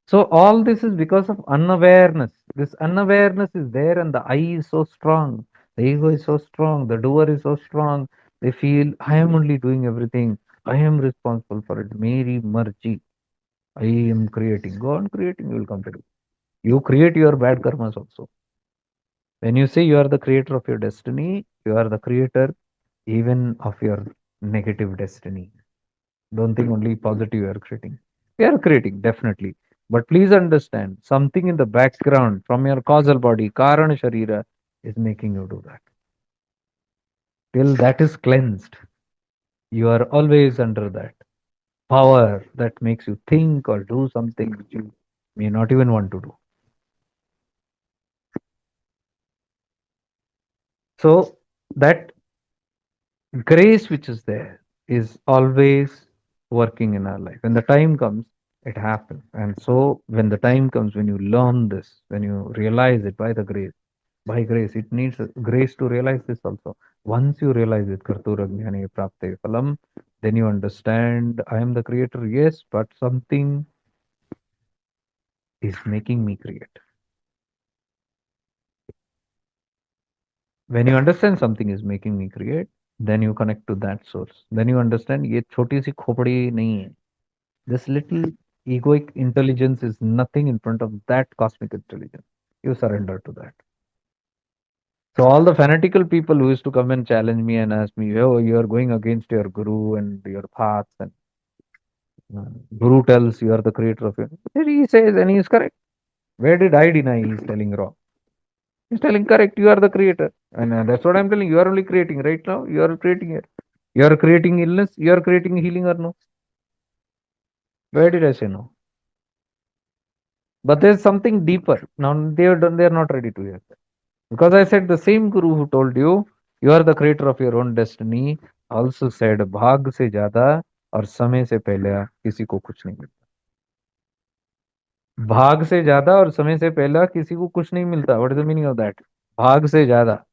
So all this is because of unawareness. This unawareness is there, and the I is so strong. The ego is so strong. The doer is so strong. They feel I am only doing everything. I am responsible for it. Meri marji. I am creating. Go on creating. You will come to do. You create your bad karmas also. When you say you are the creator of your destiny, you are the creator even of your negative destiny. Don't think only positive you are creating. You are creating, definitely. But please understand, something in the background from your causal body, Karana Sharira, is making you do that. Till that is cleansed, you are always under that power that makes you think or do something which you may not even want to do. So, that grace which is there is always working in our life. When the time comes, it happens. And so, when the time comes, when you learn this, when you realize it by grace, it needs grace to realize this also. Once you realize it, Kartura Jnane Prapte Phalam, then you understand I am the creator, yes, but something is making me create. When you understand something is making me create, then you connect to that source. Then you understand ये छोटी सी खोपड़ी नहीं है. This little egoic intelligence is nothing in front of that cosmic intelligence. You surrender to that. So all the fanatical people who used to come and challenge me and ask me, "Oh, you are going against your guru and your paths," and guru tells you are the creator of it. He says, and he is correct. Where did I deny? He is telling wrong. He's telling correct. You are the creator, and that's what I'm telling. You are only creating right now. You are creating it. You are creating illness. You are creating healing or no? Where did I say no? But there's something deeper. Now they are done. They are not ready to hear. Because I said the same guru who told you are the creator of your own destiny also said भाग से ज्यादा और समय से पहले किसी को कुछ नहीं मिलता. भाग से ज्यादा और समय से पहले किसी को कुछ नहीं मिलता. What is the meaning of that? भाग से ज्यादा,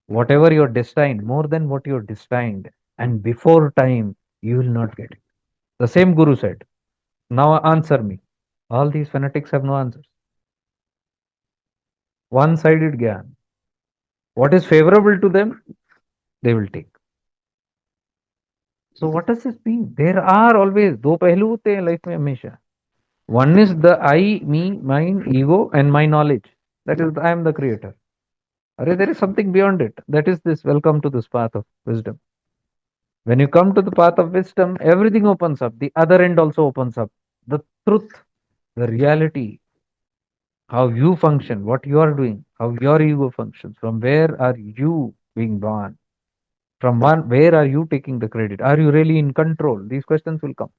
whatever you're destined, more than what you're destined, and before time, you will not get it. The same guru said. Now answer me. All these fanatics have no answers. One-sided gyan. What is favorable to them, they will take. So what does this mean? There are always दो पहलू होते हैं life में हमेशा. One is the I, me, mine, ego, and my knowledge. That is, I am the creator. Arre, there is something beyond it. That is this. Welcome to this path of wisdom. When you come to the path of wisdom, everything opens up. The other end also opens up. The truth, the reality, how you function, what you are doing, how your ego functions. From where are you being born? From one, where are you taking the credit? Are you really in control? These questions will come.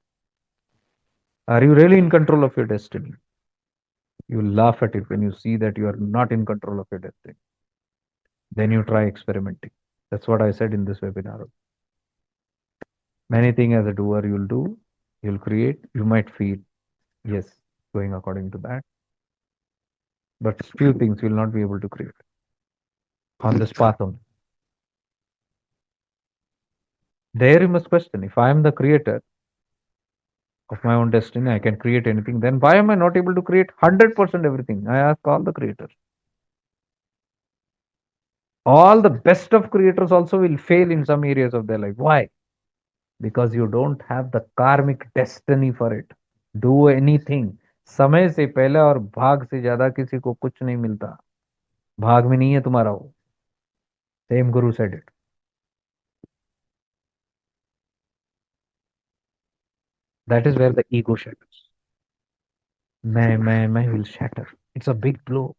Are you really in control of your destiny? You laugh at it when you see that you are not in control of your destiny. Then you try experimenting. That's what I said in this webinar. Many things as a doer you'll do, you'll create, you might feel, yes, going according to that. But few things you'll not be able to create on this path only. There you must question, if I am the creator of my own destiny, I can create anything, then why am I not able to create 100% everything? I ask all the creators. All the best of creators also will fail in some areas of their life. Why? because you don't have the karmic destiny for it. Do anything. समय से पहले और भाग से ज्यादा किसी को कुछ नहीं मिलता. भाग में नहीं है तुम्हारा वो. Same Guru said it. That is where the ego shatters. मैं will shatter. It's a big blow.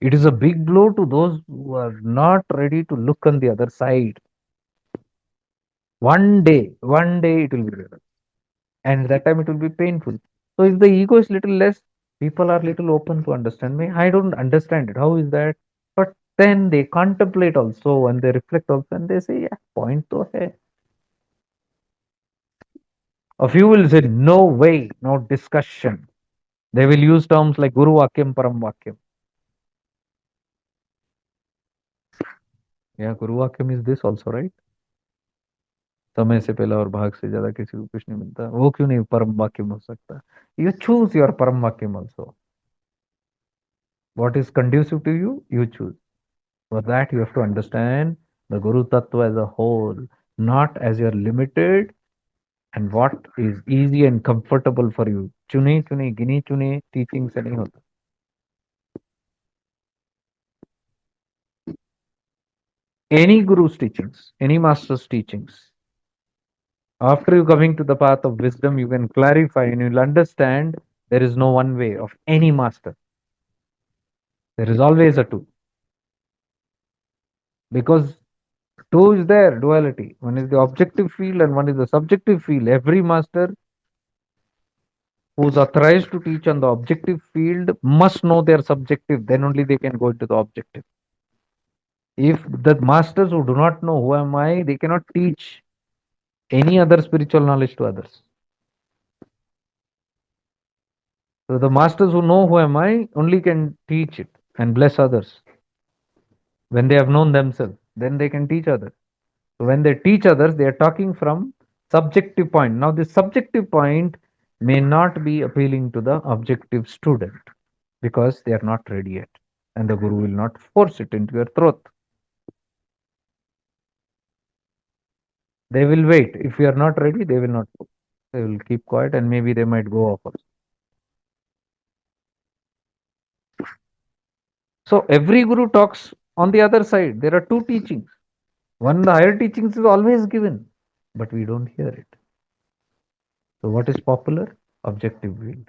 It is a big blow to those who are not ready to look on the other side. One day it will be there. And that time it will be painful. So if the ego is little less, people are little open to understand me. I don't understand it. How is that? But then they contemplate also and they reflect also and they say, yeah, point to hai. A few will say, no way, no discussion. They will use terms like Guru Vakyam, Param Vakyam. Yeah, Guru Vakyam is this also, right? समय से पहला और भाग से ज्यादा किसी को कुछ नहीं मिलता. वो क्यों नहीं परम वाक्यम हो सकता? You choose your param vakyam also. What is conducive to you, you choose. For that, you have to understand the Guru Tattva as a whole, not as you're limited and what is easy and comfortable for you. चुने चुने गिने चुने teaching से नहीं होता. Any guru's teachings, any master's teachings, after you coming to the path of wisdom, you can clarify and you'll understand there is no one way of any master. There is always a two. Because two is there, duality. One is the objective field and one is the subjective field. Every master who is authorized to teach on the objective field must know their subjective, then only they can go into the objective. If the masters who do not know who am I, they cannot teach any other spiritual knowledge to others. So the masters who know who am I only can teach it and bless others. When they have known themselves, then they can teach others. So when they teach others, they are talking from subjective point. Now this subjective point may not be appealing to the objective student because they are not ready yet. And the Guru will not force it into your throat. They will wait. If you are not ready, they will not. They will keep quiet and maybe they might go off also. So every Guru talks on the other side. There are two teachings. One, the higher teachings is always given, but we don't hear it. So what is popular? Objective will.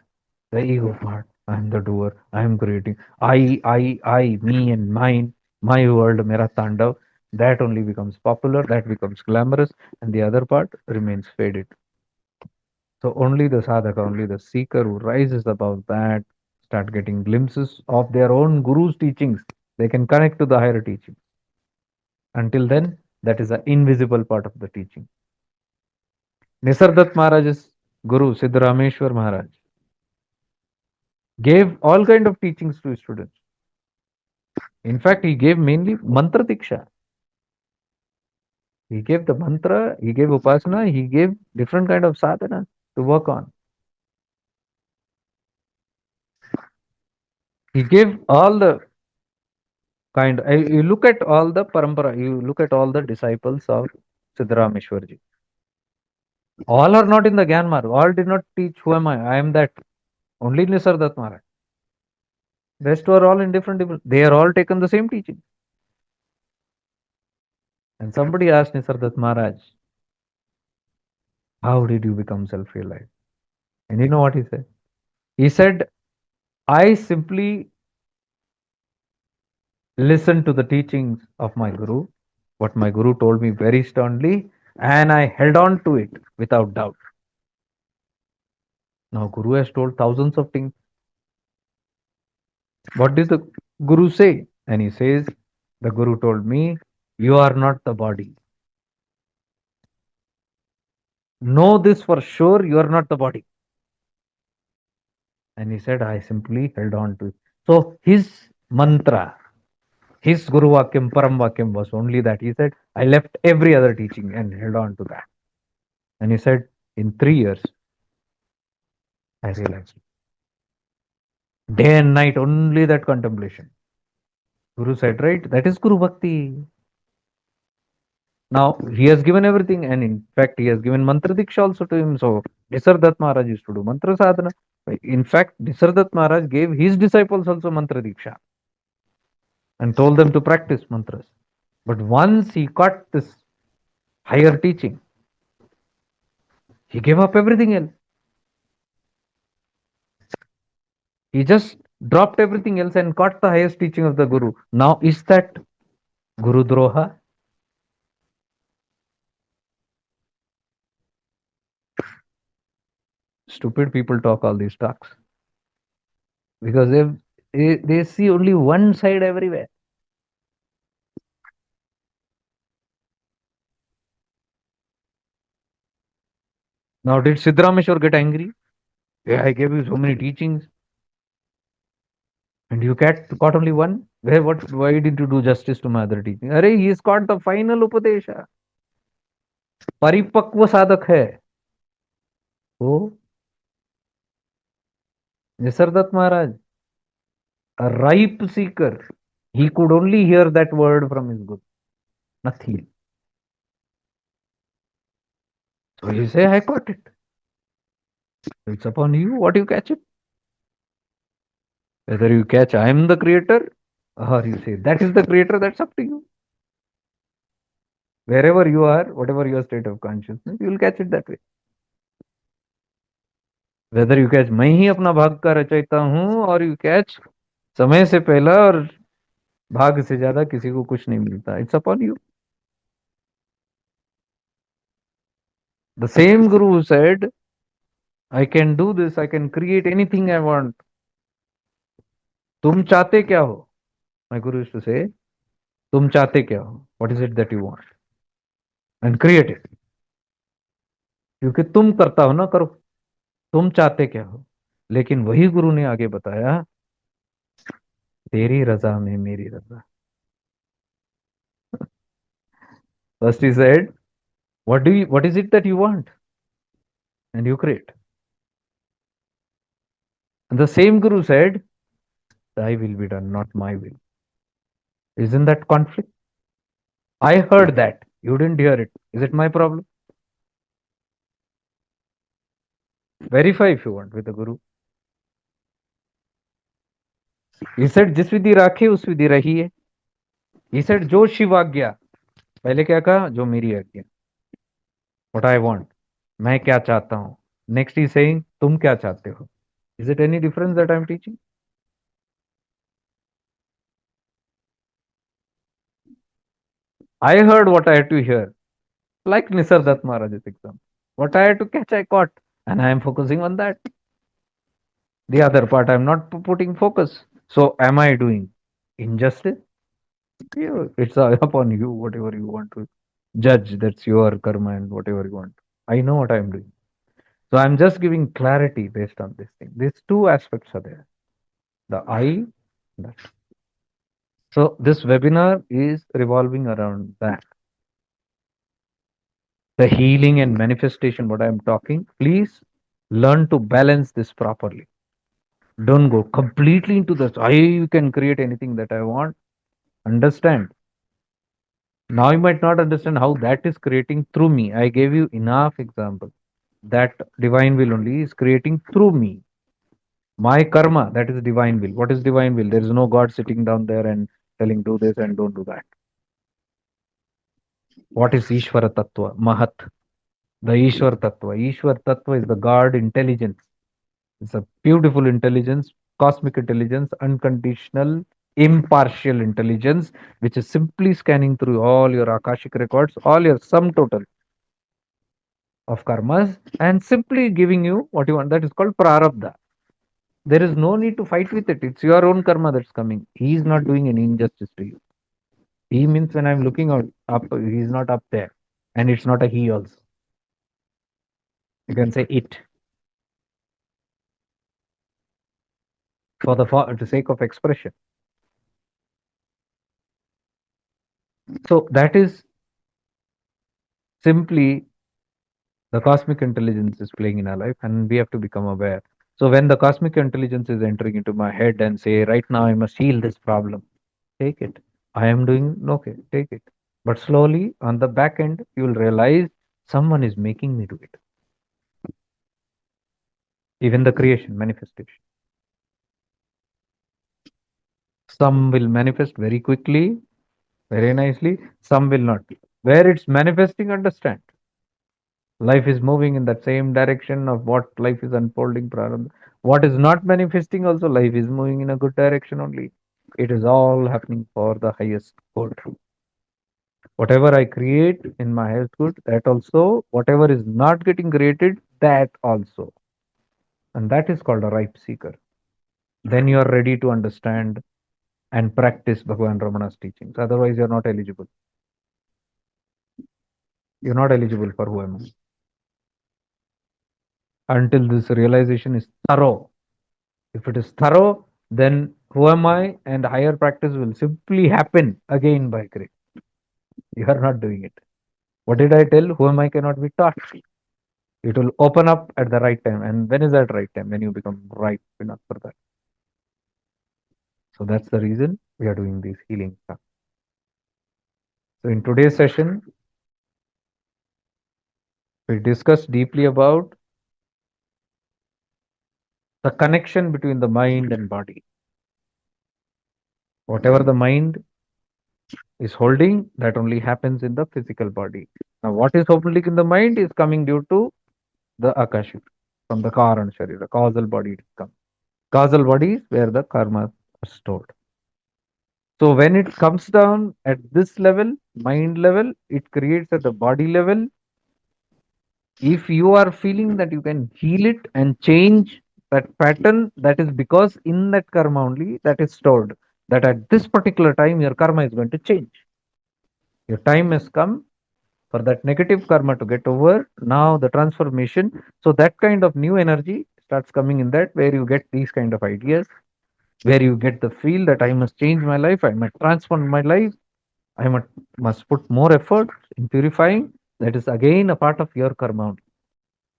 The ego part. I am the doer. I am creating. Me and mine, my world, mera tandav. That only becomes popular. That becomes glamorous, and the other part remains faded. So only the sadhaka, only the seeker who rises above that, start getting glimpses of their own guru's teachings. They can connect to the higher teaching. Until then, that is an invisible part of the teaching. Nisardat Maharaj's guru, Siddharameshwar Maharaj, gave all kind of teachings to his students. In fact, he gave mainly mantra diksha. He gave the mantra, he gave upasana, he gave different kind of sadhana to work on. He gave all the kind. You look at all the parampara, you look at all the disciples of Siddharameshwarji. All are not in the Gyan Marg. All did not teach who am I. I am that. Only Nisardat Maharaj. Rest were all in different. They are all taken the same teaching. And somebody asked Nisardat Maharaj, how did you become self-realized? And you know what he said? He said, I simply listened to the teachings of my Guru, what my Guru told me very sternly, and I held on to it without doubt. Now, Guru has told thousands of things. What did the Guru say? And he says, the Guru told me, you are not the body. Know this for sure, you are not the body. And he said, I simply held on to it. So his mantra, his Guru Vakyam, Param Vakyam was only that. He said, I left every other teaching and held on to that. And he said, in 3 years, I realized. Day and night, only that contemplation. Guru said, right? That is Guru Bhakti. Now he has given everything, and in fact, he has given mantra diksha also to him. So Nisardat Maharaj used to do mantra sadhana. In fact, Nisardat Maharaj gave his disciples also mantra diksha and told them to practice mantras. But once he got this higher teaching, he gave up everything else. He just dropped everything else and got the highest teaching of the Guru. Now, is that Guru Droha? Stupid people talk all these talks because they see only one side everywhere. Now, did Sidrameshwar get angry? Yeah, I gave you so many teachings and you got only one. Why didn't you do justice to my other teaching? Arey, he's got the final Upadesha. परिपक्व साधक है वो निसर्गदत्त महाराज, a ripe seeker. He could only hear that word from his guru, nothing. So he say, I got it. It's upon you what you catch it. Whether you catch I am the creator or you say that is the creator, that's up to you. Wherever you are, whatever your state of consciousness, you will catch it that way. Whether you catch मैं ही अपना भाग का रचयिता हूं और you catch समय से पहला और भाग से ज्यादा किसी को कुछ नहीं मिलता. It's upon you. The same Guru who said, I can do this, I can create anything I want. तुम चाहते क्या हो? My Guru used to say, तुम चाहते क्या हो? What is it that you want? And create it. क्योंकि तुम करता हो ना, करो. तुम चाहते क्या हो? लेकिन वही गुरु ने आगे बताया, तेरी रजा में मेरी रजा. First he said, what is it that you want? And you create. And the same Guru said, thy will be done, not my will. Isn't that conflict? I heard that. You didn't hear it. Is it my problem? Verify if you want with the Guru. He said, जिस विधि राखे उस विधि रही है. He said, जो शिव आज्ञा. पहले क्या कहा? जो मेरी आज्ञा. What I want. मैं क्या चाहता हूं. Next he is saying, तुम क्या चाहते हो. Is it any difference that I am teaching? I heard what I had to hear. Like Nisargadatta Maharaj's example. What I had to catch, I caught. And I am focusing on that. The other part, I am not putting focus. So, am I doing injustice? Yeah, it's upon you, whatever you want to judge. That's your karma and whatever you want. I know what I am doing. So, I'm just giving clarity based on this thing. These two aspects are there, the I, that. So, this webinar is revolving around that. The healing and manifestation, what I'm talking, please learn to balance this properly. Don't go completely into this. I can create anything that I want. Understand. Now you might not understand how that is creating through me. I gave you enough example. That divine will only is creating through me. My karma, that is divine will. What is divine will? There is no God sitting down there and telling do this and don't do that. What is Ishvara Tattva? Mahat. The Ishwar Tattva. Ishwar Tattva is the God intelligence. It's a beautiful intelligence, cosmic intelligence, unconditional, impartial intelligence, which is simply scanning through all your Akashic records, all your sum total of karmas, and simply giving you what you want. That is called prarabdha. There is no need to fight with it. It's your own karma that's coming. He is not doing any injustice to you. He means when I'm looking out up, he's not up there. And it's not a he also. You can say it. For the sake of expression. So that is simply the cosmic intelligence is playing in our life, and we have to become aware. So when the cosmic intelligence is entering into my head and say, right now I must heal this problem, take it. I am doing okay, take it. But slowly on the back end, you will realize someone is making me do it. Even the creation, manifestation. Some will manifest very quickly, very nicely. Some will not. Where it's manifesting, understand. Life is moving in that same direction of what life is unfolding. Prarabdha. What is not manifesting, also, life is moving in a good direction only. It is all happening for the highest good. Whatever I create in my highest good, that also, whatever is not getting created, that also. And that is called a ripe seeker. Then you are ready to understand and practice Bhagavan Ramana's teachings. Otherwise, you're not eligible. You're not eligible for who am I until this realization is thorough. If it is thorough, then who am I and higher practice will simply happen again by grace. You are not doing it. What did I tell? Who am I cannot be taught. It will open up at the right time. And when is that right time? When you become ripe enough for that. So that's the reason we are doing these healing stuff. So in today's session, we discussed deeply about the connection between the mind and body. Whatever the mind is holding, that only happens in the physical body. Now, what is holding in the mind is coming due to the akashic, from the Karan Sharira, the causal body it comes. Causal body is where the karma are stored. So when it comes down at this level, mind level, it creates at the body level. If you are feeling that you can heal it and change that pattern, that is because in that karma only that is stored. That at this particular time your karma is going to change. Your time has come for that negative karma to get over. Now the transformation. So that kind of new energy starts coming in that where you get these kind of ideas, where you get the feel that I must change my life, I must transform my life, must put more effort in purifying. That is again a part of your karma,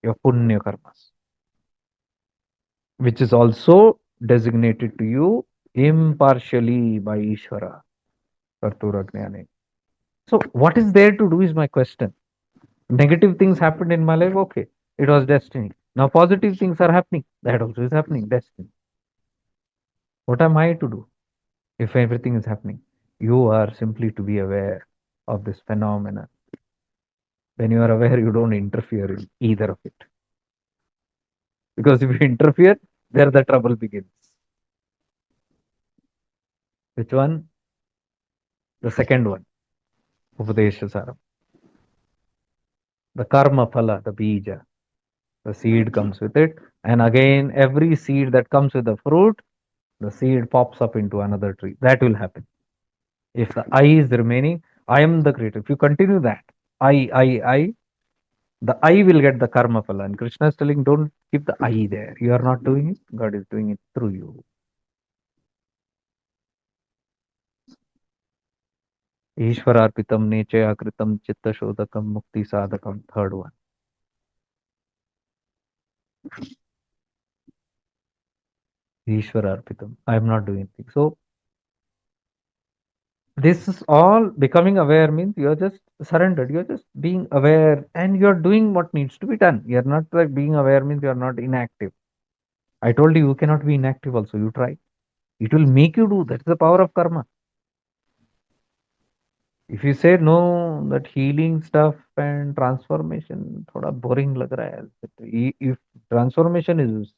your punya karmas, which is also designated to you impartially by Ishvara. Kartura Jnane. So, what is there to do is my question. Negative things happened in my life, okay, it was destiny. Now, positive things are happening, that also is happening, destiny. What am I to do if everything is happening? You are simply to be aware of this phenomenon. When you are aware, you don't interfere in either of it. Because if you interfere, there the trouble begins. Which one? The second one, Upadesha. The karma phala, the bija, the seed comes with it. And again, every seed that comes with the fruit, the seed pops up into another tree. That will happen. If the I is remaining, I am the creator. If you continue that, I, the I will get the karma phala. And Krishna is telling, don't keep the I there. You are not doing it, God is doing it through you. Ishwararpitam nechaya kritam chitta shodakam mukti sadakam. Third one. Ishwararpitam. I am not doing anything. So this is all becoming aware means you're just surrendered. You're just being aware and you're doing what needs to be done. You're not like being aware means you're not inactive. I told you cannot be inactive also. You try. It will make you do. That's the power of karma. If you say no, that healing stuff and transformation, thoda boring lag raha hai. If transformation is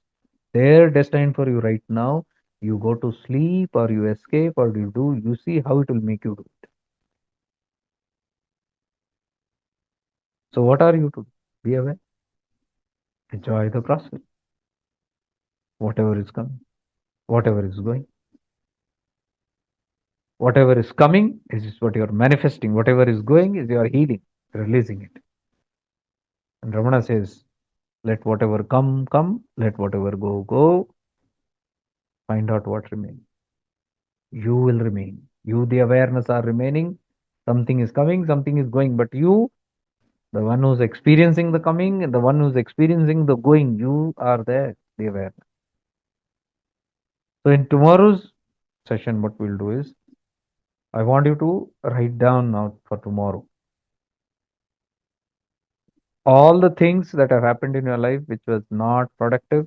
there destined for you right now, you go to sleep or you escape or you do, you see how it will make you do it. So what are you to do? Be aware. Enjoy the process. Whatever is coming, whatever is going, whatever is coming is what you are manifesting. Whatever is going is your healing, releasing it. And Ramana says, let whatever come, come, let whatever go, go. Find out what remains. You will remain. You, the awareness, are remaining. Something is coming, something is going. But you, the one who's experiencing the coming, and the one who's experiencing the going, you are there, the awareness. So in tomorrow's session, what we'll do is I want you to write down now for tomorrow all the things that have happened in your life which was not productive,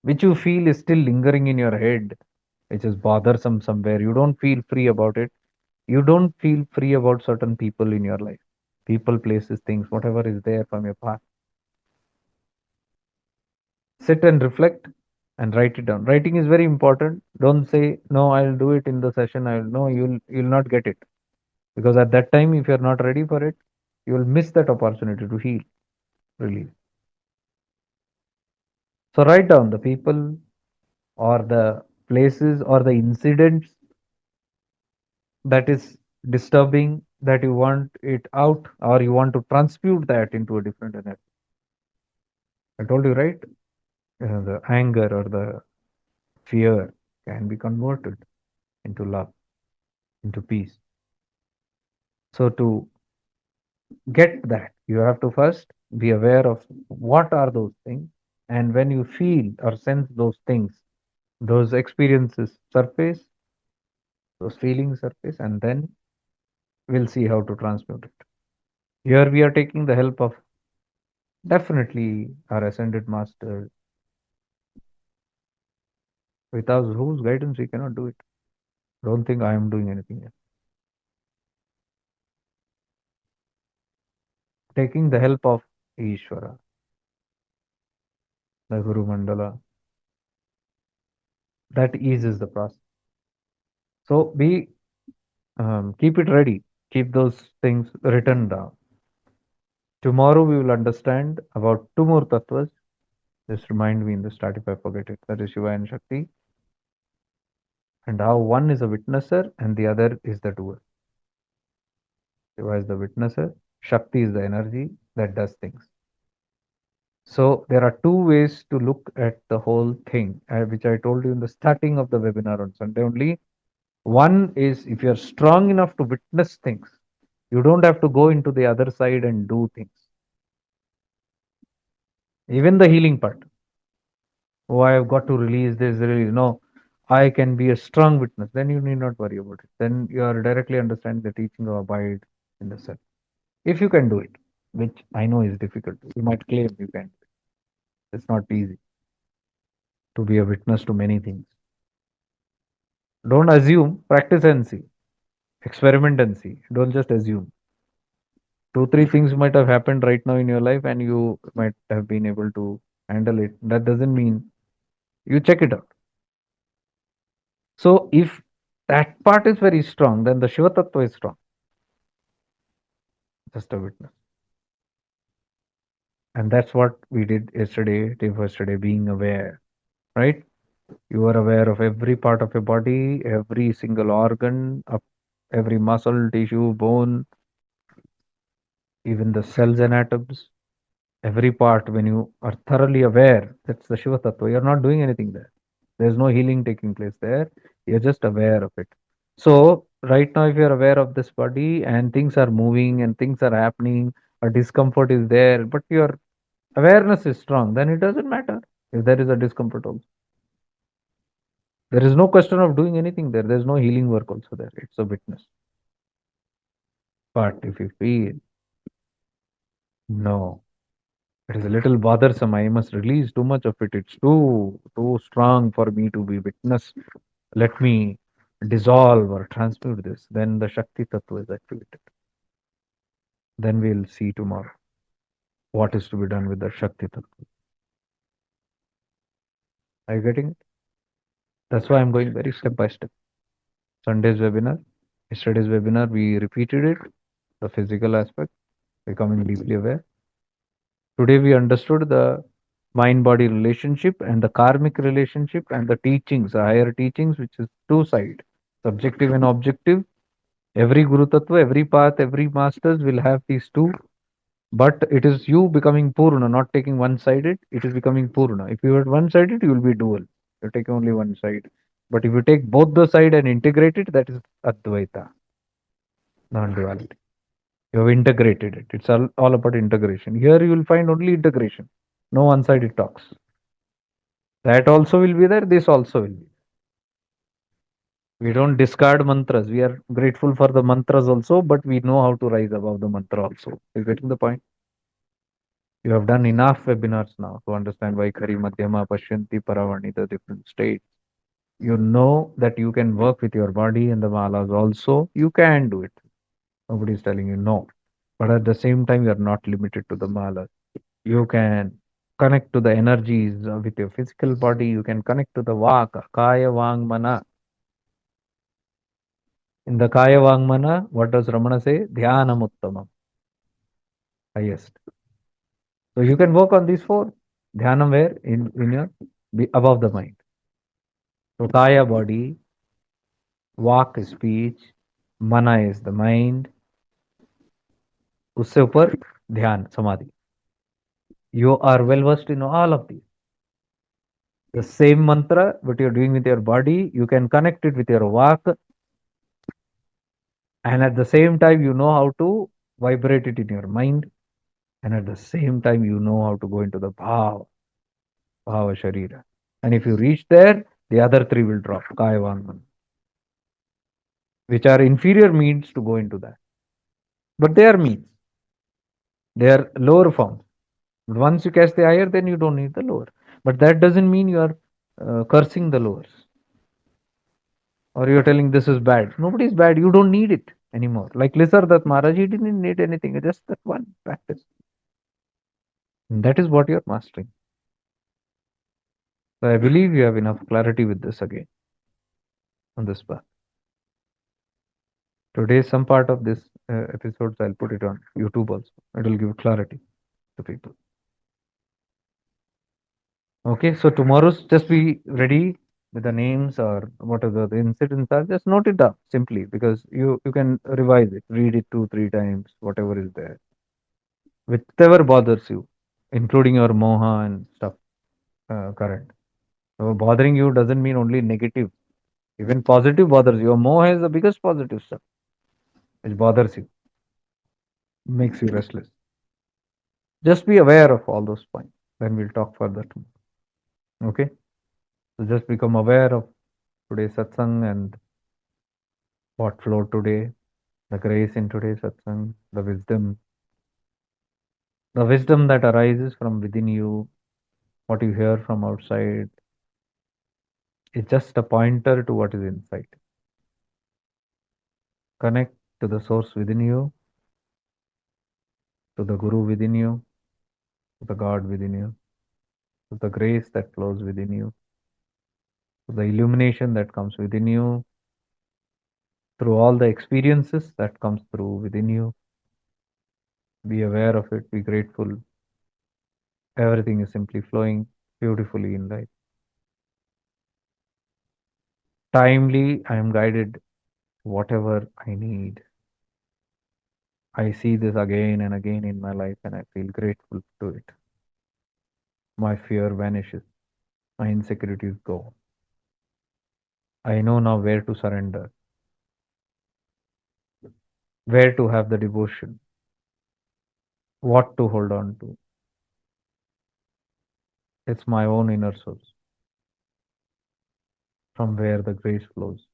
which you feel is still lingering in your head, which is bothersome somewhere. You don't feel free about it. You don't feel free about certain people in your life. People, places, things, whatever is there from your past. Sit and reflect and write it down. Writing is very important. Don't say, no, I'll do it in the session. I'll no, you'll not get it. Because at that time, if you're not ready for it, you will miss that opportunity to heal, release. So write down the people or the places or the incidents that is disturbing, that you want it out, or you want to transmute that into a different energy. I told you, right? The anger or the fear can be converted into love, into peace. So to get that, you have to first be aware of what are those things. And when you feel or sense those things, those experiences surface, those feelings surface, and then we'll see how to transmute it. Here we are taking the help of definitely our ascended master, without whose guidance we cannot do it. Don't think I am doing anything else. Taking the help of Ishvara, the Guru Mandala, that eases the process. So be keep it ready. Keep those things written down. Tomorrow we will understand about two more tattvas. Just remind me in the start if I forget it. That is Shiva and Shakti, and how one is a witnesser and the other is the doer. Shiva is the witnesser. Shakti is the energy that does things. So there are two ways to look at the whole thing, which I told you in the starting of the webinar on Sunday only. One is if you're strong enough to witness things, you don't have to go into the other side and do things. Even the healing part. Oh, I have got to release this, release. No, I can be a strong witness. Then you need not worry about it. Then you are directly understanding the teaching of abide in the self. If you can do it, which I know is difficult. You might claim you can. It's not easy to be a witness to many things. Don't assume, practice and see. Experiment and see. Don't just assume. Two, three things might have happened right now in your life and you might have been able to handle it. That doesn't mean you check it out. So if that part is very strong, then the Shiva Tattva is strong. Just a witness. And that's what we did yesterday, day for yesterday, being aware, right? You are aware of every part of your body, every single organ, of every muscle, tissue, bone, even the cells and atoms. Every part, when you are thoroughly aware, that's the Shiva Tattva. You're not doing anything there. There's no healing taking place there. You're just aware of it. So, right now, if you're aware of this body and things are moving and things are happening, a discomfort is there, but your awareness is strong, then it doesn't matter if there is a discomfort also. There is no question of doing anything there. There's no healing work also there. It's a witness. But if you feel, no, it is a little bothersome. I must release too much of it. It's too strong for me to be witness. Let me dissolve or transmute this. Then the Shakti Tattva is activated. Then we'll see tomorrow what is to be done with the Shakti Tattva. Are you getting it? That's why I'm going very step by step. Sunday's webinar, yesterday's webinar, we repeated it, the physical aspect, becoming deeply aware. Today we understood the mind body relationship and the karmic relationship and the teachings, the higher teachings, which is two side, subjective and objective. Every Guru Tattva, every path, every masters will have these two, but it is you becoming Purna, not taking one sided. It is becoming Purna. If you are one sided, you will be dual. You take only one side. But if you take both the side and integrate it, that is Advaita, non duality. You have integrated it. It's all about integration. Here you will find only integration, no one sided talks. That also will be there, this also will be. We don't discard mantras. We are grateful for the mantras also, but we know how to rise above the mantra also. You getting the point? You have done enough webinars now to understand Vaikhari, Madhyama, Pashyanti, Paravani, the different states. You know that you can work with your body and the malas also. You can do it. Nobody is telling you no. But at the same time, you are not limited to the malas. You can connect to the energies with your physical body. You can connect to the vaka, kaya, vang, mana. In the kaya, vang, mana, what does Ramana say? Dhyanam uttamam, highest. So you can work on these four. Dhyanam where? In your above the mind. So kaya body, vak is speech, mana is the mind, उससे ऊपर ध्यान समाधि. You are well versed in all of these. The same mantra, what you're doing with your body, you can connect it with your vak, and at the same time, you know how to vibrate it in your mind, and at the same time, you know how to go into the bhava sharira. And if you reach there, the other three will drop, kaya, vang, mana, which are inferior means to go into that. But they are means, they are lower forms. Once you catch the higher, then you don't need the lower. But that doesn't mean you are cursing the lowers, or you're telling this is bad. Nobody is bad. You don't need it anymore. Like Lisardat Maharaj, he didn't need anything, just that one practice. And that is what you're mastering. So I believe you have enough clarity with this again on this path. Today, some part of this episodes I'll put it on YouTube also. It will give clarity to people. Okay, so tomorrow's just be ready with the names or whatever the incidents are. Just note it down simply because you can revise it, read it 2 3 times, whatever is there, whichever bothers you, including your moha and stuff current. So bothering you doesn't mean only negative. Even positive bothers you. Your moha is the biggest positive stuff which bothers you, makes you restless. Just be aware of all those points. Then we'll talk further tomorrow. Okay. So just become aware of today's satsang and what flowed today, the grace in today's satsang, the wisdom that arises from within you, what you hear from outside, is just a pointer to what is inside. Connect to the source within you, to the Guru within you, to the God within you, to the grace that flows within you, to the illumination that comes within you, through all the experiences that comes through within you. Be aware of it, be grateful. Everything is simply flowing beautifully in life. Timely, I am guided whatever I need. I see this again and again in my life and I feel grateful to it. My fear vanishes, my insecurities go. I know now where to surrender, where to have the devotion, what to hold on to. It's my own inner source from where the grace flows.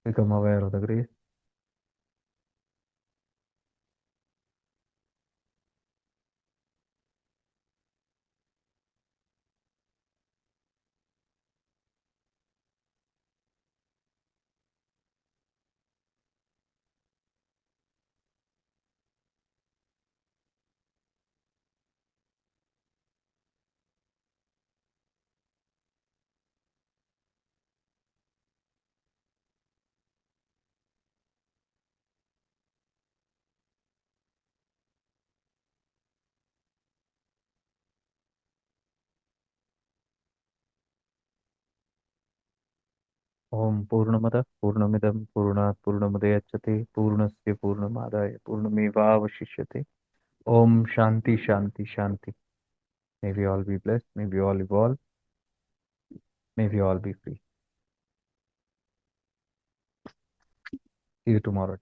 Become aware of the grace. Om Purnamada Purnamidam Purnat Purnamudayachate Purnasya Purnamadaya Purnamevavashishyate. Om Shanti Shanti Shanti. May we all be blessed. May we all evolve. May we all be free. See you tomorrow.